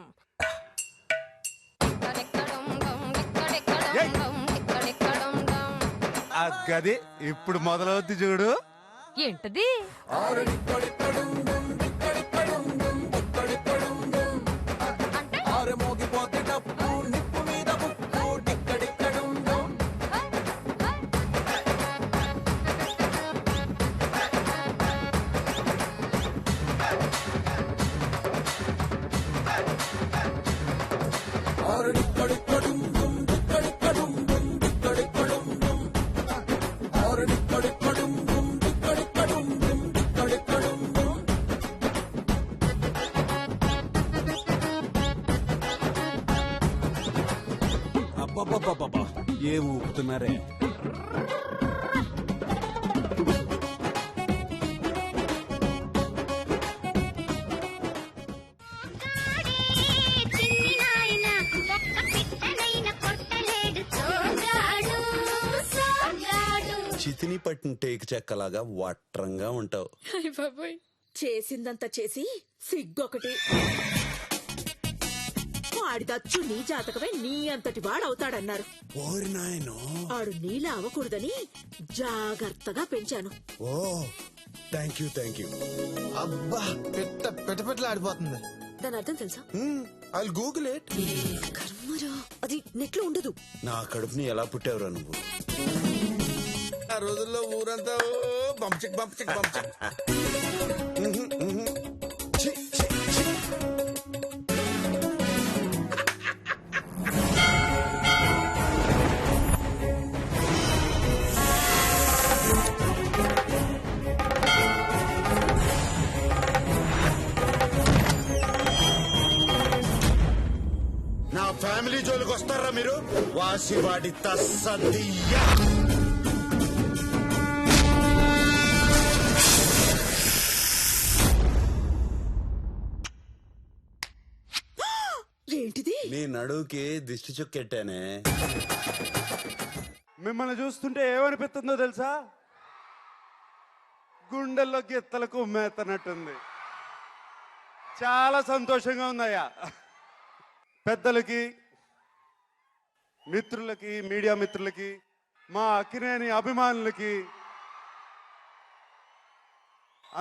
గది ఇప్పుడు మొదలవుద్ది చూడు. ఏంటది? అబ్బబ్బబ్బబ్బా ఏం ఊపుతున్నారే. చితిని పట్టిన టేకు చెక్కలాగా వట్రంగా ఉంటావు. చేసిందంత చేసి సిగ్గొకటి. వాడిదచ్చు నీ జాతకమే నీ అంతటి వాడవుతాడన్నారు. ఓరి నాయనో. ఆడు నీలా అవ్వకూడదని జాగ్రత్తగా పెంచాను. Oh thank you thank you. అబ్బా పెట్ట ఆడిపోతుంది. దాని అర్థం తెలుసా? I'll Google it. కర్మరా, అది నెట్ లో ఉండదు. నా కడుపుని ఎలా పుట్టావురా నువ్వు? ఆ రోజుల్లో ఊరంతా బంపచిక్ బంపచిక్ బంపచిక్. నా ఫ్యామిలీ జోలికి వస్తారా మీరు? వాసివాడి తస్సదియ్యా. ఏంటిది? నీ నడువుకి దిష్టి చుక్కెట్టానే. మిమ్మల్ని చూస్తుంటే ఏమనిపిస్తుందో తెలుసా? గుండెల్లో గిత్తలకు మేతనట్టుంది. చాలా సంతోషంగా ఉందయ్యా. పెద్దలకి, మిత్రులకి, మీడియా మిత్రులకి, మా అక్కినేని అభిమానులకి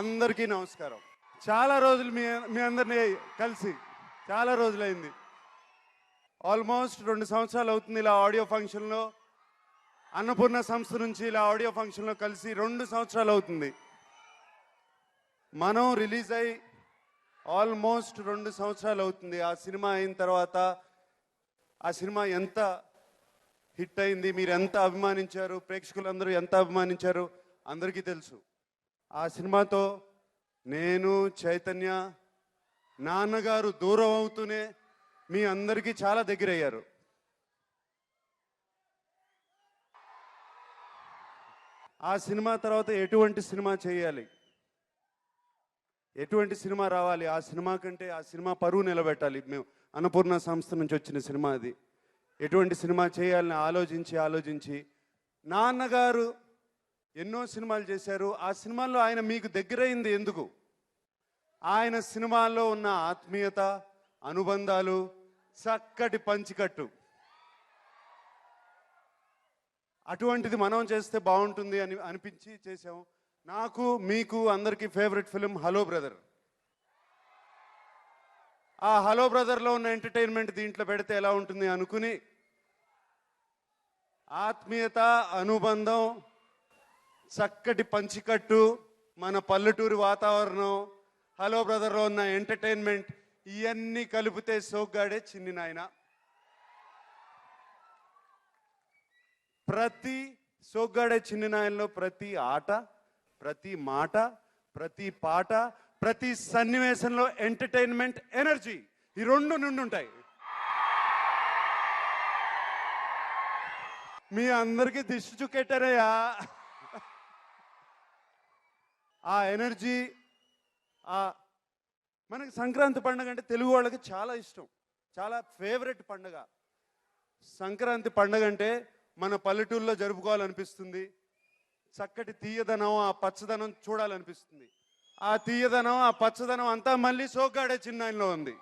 అందరికీ నమస్కారం. చాలా రోజులు మీ అందరినీ కలిసి చాలా రోజులైంది. ఆల్మోస్ట్ 2 సంవత్సరాలు అవుతుంది ఇలా ఆడియో ఫంక్షన్లో, అన్నపూర్ణ సంస్థ నుంచి ఇలా ఆడియో ఫంక్షన్లో కలిసి 2 సంవత్సరాలు అవుతుంది. మనం రిలీజ్ అయ్యి ఆల్మోస్ట్ 2 సంవత్సరాలు అవుతుంది. ఆ సినిమా అయిన తర్వాత ఆ సినిమా ఎంత హిట్ అయింది, మీరు ఎంత అభిమానించారు, ప్రేక్షకులందరూ ఎంత అభిమానించారు అందరికీ తెలుసు. ఆ సినిమాతో నేను, చైతన్య, నాన్నగారు దూరం అవుతూనే మీ అందరికీ చాలా దగ్గరయ్యారు. ఆ సినిమా తర్వాత ఎటువంటి సినిమా చేయాలి, ఎటువంటి సినిమా రావాలి, ఆ సినిమా కంటే ఆ సినిమా పరువు నిలబెట్టాలి. మేము అన్నపూర్ణ సంస్థ నుంచి వచ్చిన సినిమా అది. ఎటువంటి సినిమా చేయాలని ఆలోచించి నాన్నగారు ఎన్నో సినిమాలు చేశారు. ఆ సినిమాల్లో ఆయన మీకు దగ్గరైంది ఎందుకు? ఆయన సినిమాల్లో ఉన్న ఆత్మీయత, అనుబంధాలు, చక్కటి పంచికట్టు, అటువంటిది మనం చేస్తే బాగుంటుంది అని అనిపించి చేసాం. నాకు మీకు అందరికీ ఫేవరెట్ ఫిలిం హలో బ్రదర్. ఆ హలో బ్రదర్లో ఉన్న ఎంటర్టైన్మెంట్ దీంట్లో పెడితే ఎలా ఉంటుంది అనుకుని ఆత్మీయత, అనుబంధం, చక్కటి పంచికట్టు, మన పల్లెటూరి వాతావరణం, హలో బ్రదర్లో ఉన్న ఎంటర్టైన్మెంట్, ఇవన్నీ కలిపితే సోగ్గాడే చిన్ని నాయన. ప్రతి సోగ్గాడే చిన్ని నాయనలో ప్రతి ఆట, ప్రతి మాట, ప్రతి పాట, ప్రతి సన్నివేశంలో ఎంటర్టైన్మెంట్, ఎనర్జీ, ఈ రెండు నుండి ఉంటాయి. మీ అందరికీ దిష్టి చుక్కెట్టారయ్యా. ఆ ఎనర్జీ, మనకి సంక్రాంతి పండుగ అంటే తెలుగు వాళ్ళకి చాలా ఇష్టం, చాలా ఫేవరెట్ పండుగ. సంక్రాంతి పండుగ అంటే మన పల్లెటూరులో జరుపుకోవాలనిపిస్తుంది. చక్కటి తీయదనం, ఆ పచ్చదనం చూడాలనిపిస్తుంది. ఆ తీయదనం, ఆ పచ్చదనం అంతా మళ్ళీ సోగ్గాడే చిన్నాయనలో ఉంది.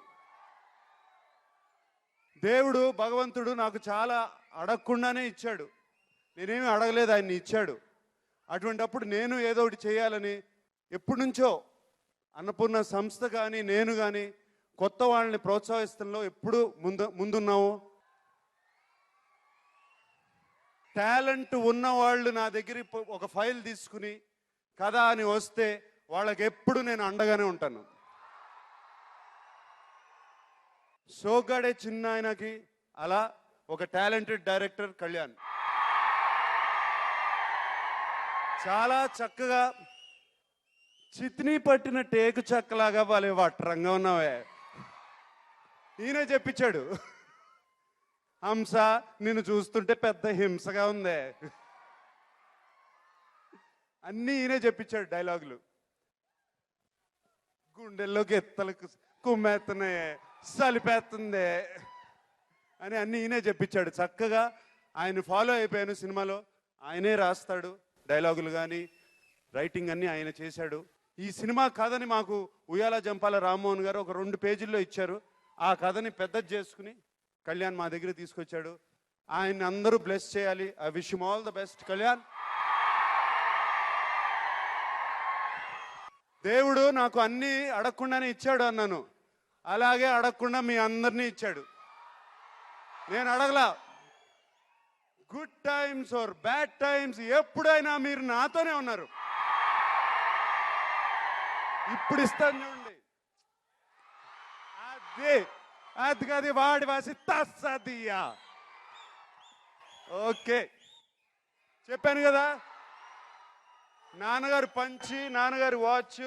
దేవుడు, భగవంతుడు నాకు చాలా అడగకుండానే ఇచ్చాడు. నేనేమి అడగలేదు, ఆయన్ని ఇచ్చాడు. అటువంటప్పుడు నేను ఏదో ఒకటి చేయాలని ఎప్పటి నుంచో అన్నపూర్ణ సంస్థ కానీ నేను కానీ కొత్త వాళ్ళని ప్రోత్సహిస్తంలో ఎప్పుడు ముందున్నాము. టాలెంట్ ఉన్న వాళ్ళు నా దగ్గర ఒక ఫైల్ తీసుకుని కథ అని వస్తే వాళ్ళకి ఎప్పుడు నేను అండగానే ఉంటాను. సోగ్గాడే చిన్నాయనకి అలా ఒక టాలెంటెడ్ డైరెక్టర్ కళ్యాణ్ చాలా చక్కగా చిత్ని పట్టిన టేకు చెక్కలాగా వాళ్ళే వట్రంగా ఉన్నావే. ఈయనే చెప్పించాడు, హంస నిన్ను చూస్తుంటే పెద్ద హింసగా ఉందే. అన్నీ ఈయనే చెప్పించాడు డైలాగులు. గుండెల్లోకి ఎత్తలకు కుమ్మేస్తున్నాయే, సలిపేస్తుందే అని అన్నీ ఈయనే చెప్పించాడు. చక్కగా ఆయన ఫాలో అయిపోయాను. సినిమాలో ఆయనే రాస్తాడు డైలాగులు కానీ, రైటింగ్ అన్నీ ఆయన చేశాడు. ఈ సినిమా కథని మాకు ఉయ్యాల జంపాల రామ్మోహన్ గారు ఒక 2 పేజీల్లో ఇచ్చారు. ఆ కథని పెద్దది చేసుకుని కళ్యాణ్ మా దగ్గర తీసుకొచ్చాడు. ఆయన్ని అందరూ బ్లెస్ చేయాలి. I wish him all the best Kalyan. దేవుడు నాకు అన్నీ అడగకుండానే ఇచ్చాడు అన్నాను, అలాగే అడగకుండా మీ అందరినీ ఇచ్చాడు. నేను అడగలా. Good times or bad times ఎప్పుడైనా మీరు నాతోనే ఉన్నారు. ఇప్పుడు ఇస్తాను చూడండి. అది కాదు వాడి వాసి తస్సదియా. ఓకే, చెప్పాను కదా. నాన్నగారు పంచి, నాన్నగారి వాచ్,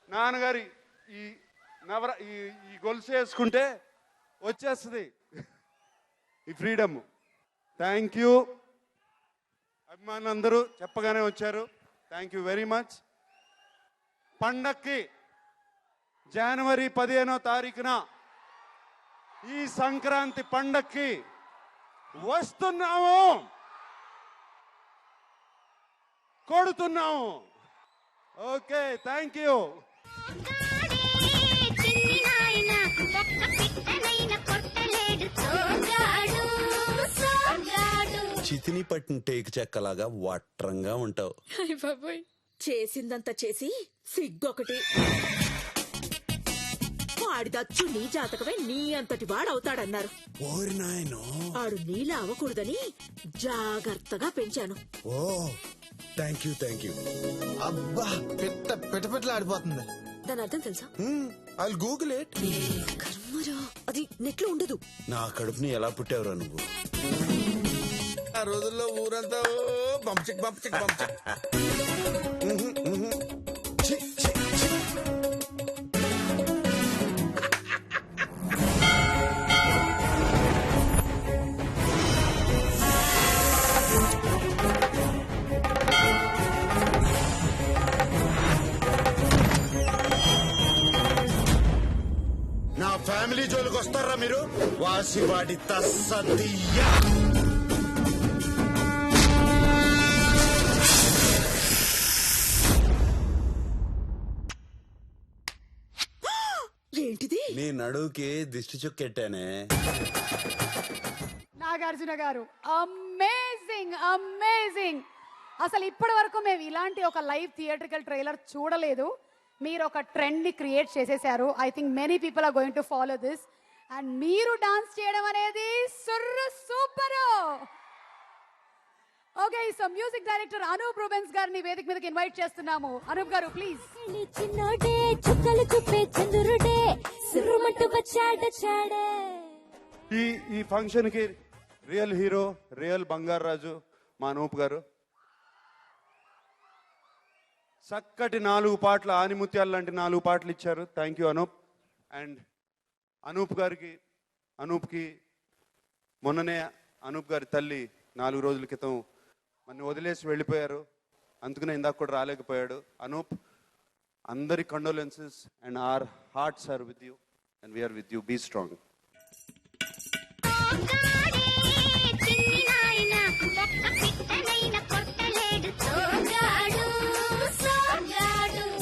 నాన్నగారి ఈ గొలుసు వేసుకుంటే వచ్చేస్తుంది ఈ ఫ్రీడమ్. Thank you. అభిమానులందరూ చెప్పగానే వచ్చారు. Thank you very much. పండక్కి జనవరి 15వ తారీఖున ఈ సంక్రాంతి పండక్కి వస్తున్నాము, కొడుతున్నాము. Okay, thank you. చితిని పట్టిన టేకు చెక్కలాగా వట్రంగా ఉంటావు. చేసిందంతా చేసి సిగ్గొకటి. వాడిదచ్చు నీ జాతకమే నీ అంతటి వాడవుతాడన్నారు. ఓరి నాయనో, ఆడు నీలా అవ్వకూడదని జాగ్రత్తగా పెంచాను. Oh thank you. అబ్బా, పెట్ట ఆడిపోతుంది. దాని అర్థం తెలుసా? I'll Google it. కర్మరా, అది నెట్లో ఉండదు. నా కడుపుని ఎలా పుట్టావురా నువ్వు? ఆ రోజుల్లో ఊరంతా బంపచిక్ బంపచిక్ బంపచిక్. నా ఫ్యామిలీ జోలికి వస్తారా మీరు? వాసివాడి తస్సదియ్యా. ఏంటిది? నీ నడువుకి దిష్టి చుక్కెట్టానే. నాగార్జున గారు అమేజింగ్ అమేజింగ్. అసలు ఇప్పటి వరకు మేము ఇలాంటి ఒక లైవ్ థియేట్రికల్ ట్రైలర్ చూడలేదు. మీరు ఒక ట్రెండ్ ని క్రియేట్ చేసేసారు. I think many people are going to follow this. And మీరు డాన్స్ చేయడం అనేది super. Okay, so music director Anoop Rubens గారిని వేదిక మీదకి ఇన్వైట్ చేస్తున్నాము. అనూప్ గారు ప్లీజ్. చిన్నోడే చుక్కలు చూపే చంద్రుడే సిరుమంటూ వచ్చాడే. ఈ ఫంక్షన్ కి రియల్ హీరో, రియల్ బంగారు రాజు మా అనూప్ గారు. చక్కటి 4 పాటలు, ఆనిముత్యాలు లాంటి 4 పాటలు ఇచ్చారు. Thank you Anoop. అండ్ అనూప్కి మొన్ననే అనూప్ గారి తల్లి 4 రోజుల క్రితం మన వదిలేసి వెళ్ళిపోయారు. అందుకనే ఇందాక కూడా రాలేకపోయాడు. అనూప్, అందరి condolences and our hearts are with you and we're with you. Be strong.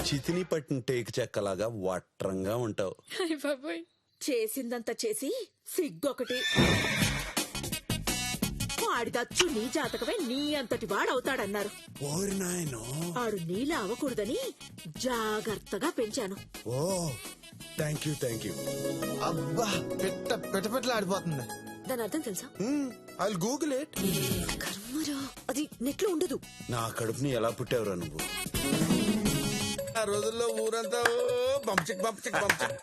చితిని పట్టిన టేకు చెక్కలాగా వట్రంగా ఉంటావు. చేసిందంతా చేసి సిగ్గొకటి. వాడిదచ్చు నీ జాతకమే నీ అంతటి వాడవుతాడన్నారు. ఓరి నాయనో. ఆడు నీలా అవ్వకూడదని జాగ్రత్తగా పెంచాను. Oh thank you. అబ్బా పెట్ట ఆడిపోతుంది. దాని అర్థం తెలుసా? I'll Google it. కర్మరా, అది నెట్లో ఉండదు. నా కడుపుని ఎలా పుట్టావురా నువ్వు? ఆ రోజుల్లో ఊరంతా బంపచిక్ బంపచిక్ బంపచిక్.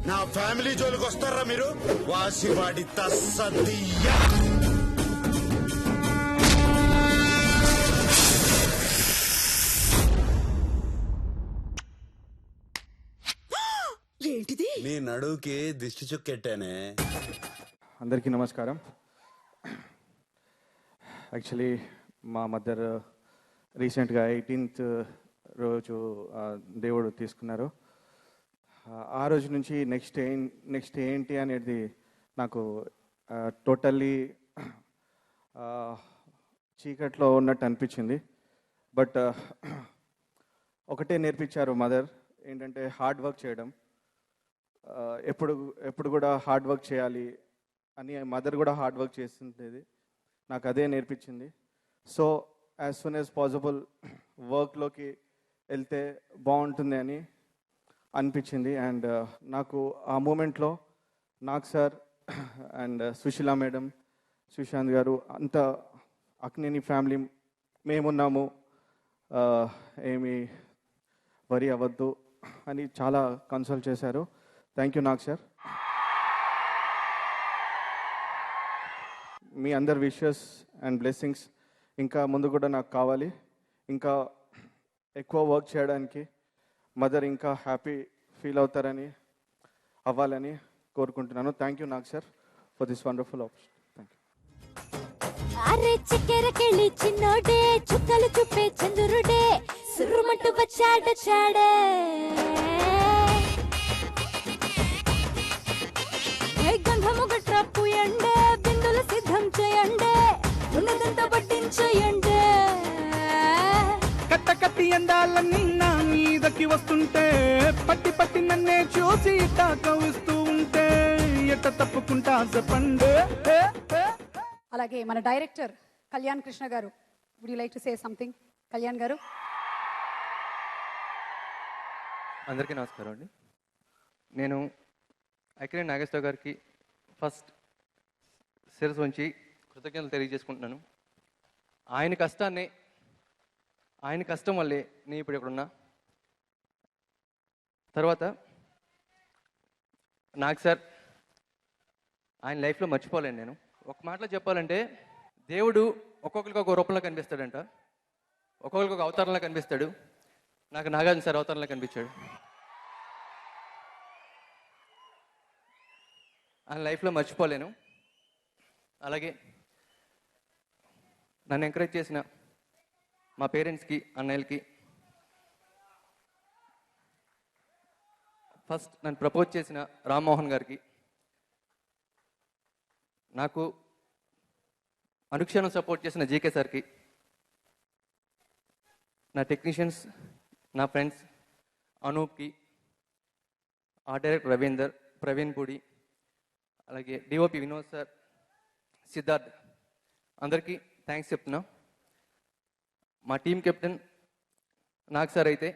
నా ఫ్యామిలీ జోలికి వస్తారా మీరు? వాసివాడి తస్సదియ్యా. ఏంటిది? నీ నడువుకి దిష్టి చుక్కెట్టానే. అందరికీ నమస్కారం. యాక్చువల్లీ మా మదర్ రీసెంట్గా 18th రోజు దేవుడు తీసుకున్నారు. ఆ రోజు నుంచి నెక్స్ట్ ఏంటి అనేది నాకు టోటల్లీ చీకట్లో ఉన్నట్టు అనిపించింది. బట్ ఒకటే నేర్పించారు మదర్, ఏంటంటే హార్డ్ వర్క్ చేయడం. ఎప్పుడు కూడా హార్డ్ వర్క్ చేయాలి అని మదర్ కూడా హార్డ్ వర్క్ చేస్తుండేది. నాకు అదే నేర్పించింది. So as soon as possible వర్క్లోకి వెళ్తే బాగుంటుంది అని అనిపించింది. అండ్ నాకు ఆ మూమెంట్లో Nag sir and Susheela madam, Sushant garu, అంతా అక్నేని ఫ్యామిలీ మేమున్నాము, ఏమి వరి అవ్వద్దు అని చాలా కన్సల్ట్ చేశారు. Thank you Nag sir. మీ అందరి విషెస్ అండ్ బ్లెస్సింగ్స్ ఇంకా ముందు కూడా నాకు కావాలి. ఇంకా ఎక్కువ వర్క్ చేయడానికి మదర్ ఇంకా హ్యాపీ ఫీల్ అవ్వాలని కోరుకుంటున్నాను. Thank you Nag sir for this wonderful opportunity. Thank you. అరే చక్కెరకెళ్ళి చిన్నోడే చుక్కలు చూపే చంద్రుడే సిరుమంటూ వచ్చాడే. గంధము గట్రా పూయండే, బిందులు సిద్ధం చేయండే, ఉన్నదంతా పట్టించేయండే. కట్టి అందాలన్నీ నా మీదకి వస్తుంటే పట్టి పట్టి నన్నే చూసి తాకవిస్తూ ఉంటే ఎట్ట తప్పుకుంటా చెప్పండి. అలాగే మన director Kalyan Krishna garu would you like to say something Kalyan garu? అందరికీ నమస్కారం అండి. నేను అక్కినేని నాగేశ్వరరావు గారికి ఫస్ట్ శిరస్సు ఉంచి కృతజ్ఞతలు తెలియజేసుకుంటున్నాను. ఆయన కష్టం వల్లే నేను ఇప్పుడు ఇక్కడ ఉన్నా. తర్వాత నాగ్ సార్, ఆయన లైఫ్లో మర్చిపోలేను నేను. ఒక మాటలో చెప్పాలంటే దేవుడు ఒక్కొక్కరికి ఒక రూపంలో కనిపిస్తాడంట, ఒక్కొక్కరికి ఒక అవతారంలో కనిపిస్తాడు. నాకు నాగార్జున సార్ అవతారంలో కనిపించాడు. ఆయన లైఫ్లో మర్చిపోలేను. అలాగే నన్ను ఎంకరేజ్ చేసిన మా పేరెంట్స్కి, అన్నయ్యలకి, ఫస్ట్ నన్ను ప్రపోజ్ చేసిన రామ్మోహన్ గారికి, నాకు అనుక్షణం సపోర్ట్ చేసిన జీకే సార్కి, నా టెక్నీషియన్స్, నా ఫ్రెండ్స్ అనూప్కి, ఆర్ట్ డైరెక్టర్ రవీందర్, ప్రవీణ్ పూడి, అలాగే డిఓపి వినోద్ సార్, సిద్ధార్థ్, అందరికీ థ్యాంక్స్ చెప్తున్నా. మా టీం కెప్టెన్ నాగ్ సార్ అయితే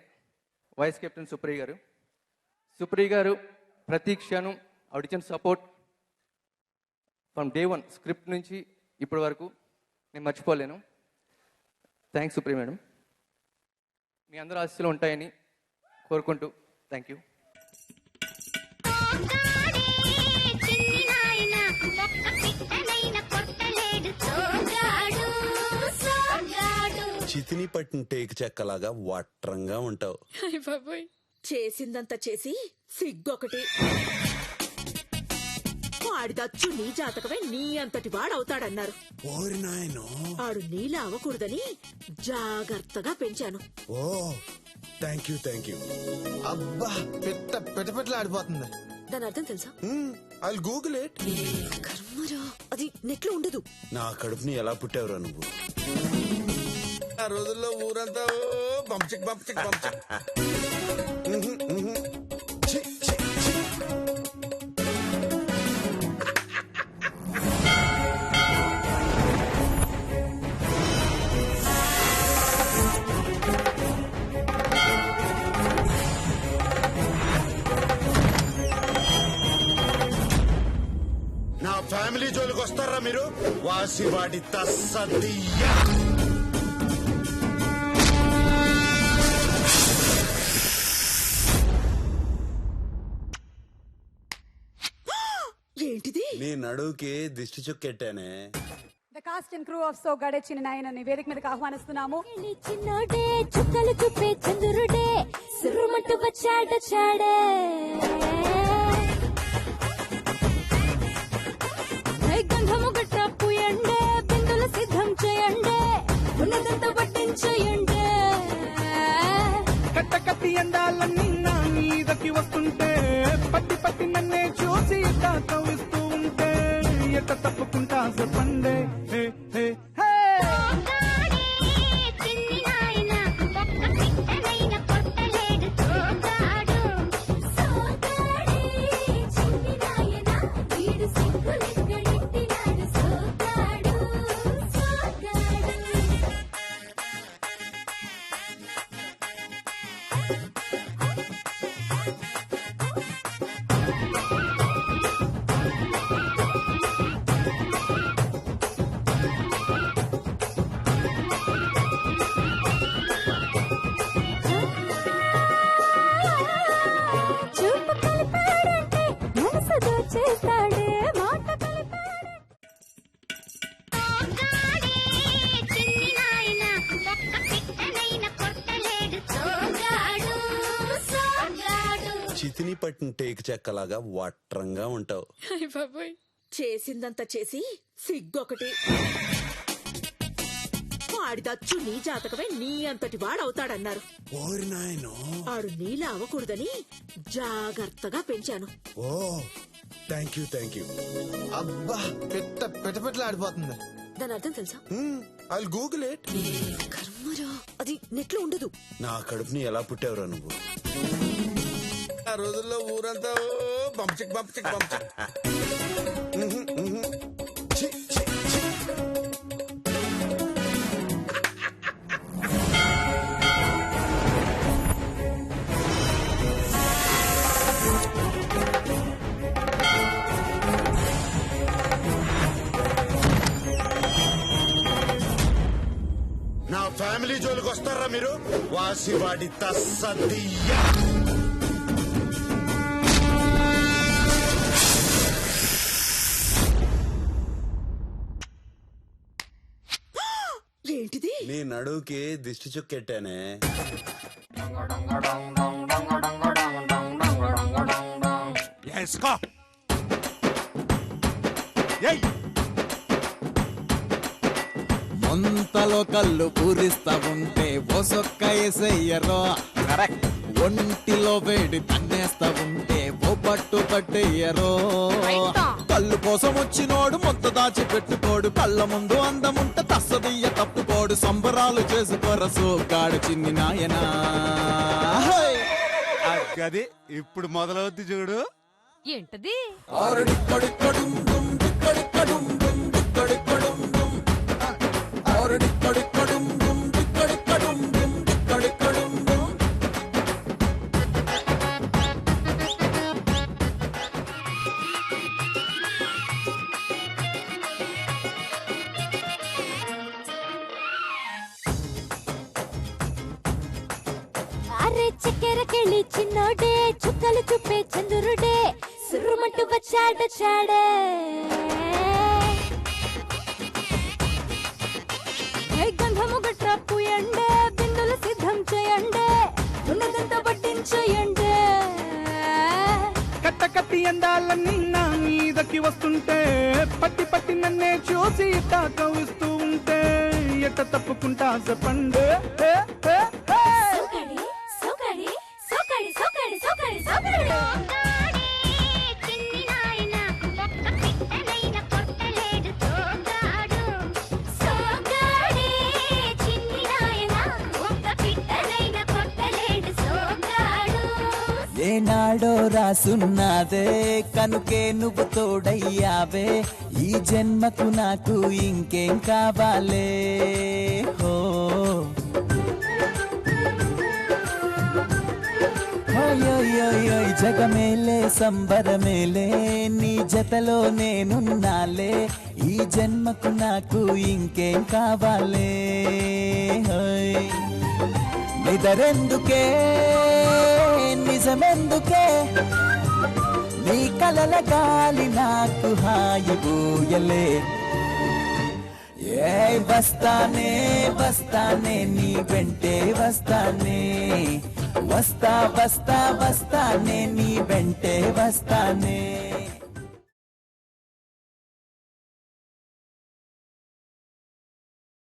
వైస్ కెప్టెన్ సుప్రియ గారు ప్రతి క్షణం ఆవిడిచ్చిన సపోర్ట్ ఫ్రమ్ డే 1 స్క్రిప్ట్ నుంచి ఇప్పటి వరకు నేను మర్చిపోలేను. Thanks Supriya madam. మీ అందరూ ఆశీస్సులు ఉంటాయని కోరుకుంటూ థ్యాంక్ యూ. చితిని పట్టిన టేకు చెక్కలాగా వట్రంగా ఉంటావు. చేసిందంతా చేసి సిగ్గొకటి. వాడిదచ్చు నీ జాతకమే నీ అంతటి వాడవుతాడన్నారు. ఓరి నాయనో, ఆడు నీలా అవ్వకూడదని జాగ్రత్తగా పెంచాను. Oh thank you. అబ్బా పెట్ట ఆడిపోతుంది. దాని అర్థం తెలుసా? I Google it. కర్మరా, అది నెట్లో ఉండదు. నా కడుపుని ఎలా పుట్టావురా నువ్వు? ఆ రోజుల్లో ఊరంతా పంపచిక్. నా ఫ్యామిలీ జోలికి వస్తారా మీరు? వాసివాడి తస్సదియ్యా. ఏంటిది? నీ నడువుకి దిష్టి చుక్కెట్టానే. The cast and crew of Soggade చిన్ననాయనని వేదిక మీదకి ఆహ్వానిస్తున్నాము. చిన్నోడే చుక్కలు చూపే చంద్రుడే సిరుమంటూ వచ్చాడే. గంధము గట్ట పూయండే, బిందులు సిద్ధం చేయండే, ఉన్నదంతా పట్టించేయండే. కట్టి అందాలన్నీ నా మీదకి వస్తుంటే పట్టి నన్నే చూసి తాకవిస్తూ ఉంటే ఎట్ట తప్పుకుంటా చెప్పండే. చితిని పట్టిన టేకు చెక్కలాగా వట్రంగా ఉంటావు. చేసిందంతా చేసి సిగ్గొకటి. వాడిదచ్చు నీ జాతకమే నీ అంతటి వాడవుతాడన్నారు. ఓరి నాయనో, ఆడు నీలా అవ్వకూడదని జాగ్రత్తగా పెంచాను. Oh thank you. అబ్బా పెట్ట ఆడిపోతుంది. దాని అర్థం తెలుసా? I Google it. కర్మరా, అది నెట్లో ఉండదు. నా కడుపుని ఎలా పుట్టావురా నువ్వు? ఆ రోజుల్లో ఊరంతా పంపచిక్. ఫ్యామిలీ జోలికి వస్తారా మీరు? వాసివాడి తస్సదియ్య. ఏంటిది? నీ నడువుకి దిష్టి చుక్కెట్టానే. మొంతలో కళ్ళు పూరిస్తా ఉంటే ఒసొక్క ఎసయ్యరో. కరెక్ట్. ఒంటిలో వేడి తన్నేస్తా ఉంటే ఓ పట్టు పట్టేయరో. కళ్ళు కోసం వచ్చినోడు మొత్త దాచి పెట్టుకోడు, కళ్ళ ముందు అందముంటే తస్సదియ్య తప్పుకోడు. సంబరాలు చేసుకోరసు గాడు చిన్ని నాయనా. గది ఇప్పుడు మొదలవుద్ది చూడు. ఏంటది? అరే చక్కెరకెళ్ళి చిన్నోడే చుక్కలు చూపే చంద్రుడే సుర్రుమంటూ వచ్చాడు చాడే. గంధము గట్ర పూయండే బిందులు సిద్ధం చేయండే ఉన్నదంతా పట్టించేయండే. కట్ట కట్టి అందాలన్నీ నా మీదకి వస్తుంటే పట్టి పట్టి నన్నే చూసి ఇట్టా కవిస్తూ ఉంటే ఎట్ట తప్పుకుంటా చెప్పండి. సోకడి సోకడి సోకడి సోకడి సోకడి సోకడి ఏనాడో రాసున్నాదే కనుకే నువ్వు తోడయ్యావే. ఈ జన్మకు నాకు ఇంకేం కావాలే. హో జగమేలే సంబరమేలే నీ జతలో నేనున్నాలే. ఈ జన్మకు నాకు ఇంకేం కావాలే. నిదరెందుకే నిజమెందుకే నీ కలల గాలి నాకు హాయిబోయలే. ఏ వస్తానే వస్తానే నీ వెంటే వస్తానే. వస్తా వస్తా వస్తానే నీ వెంటే వస్తానే.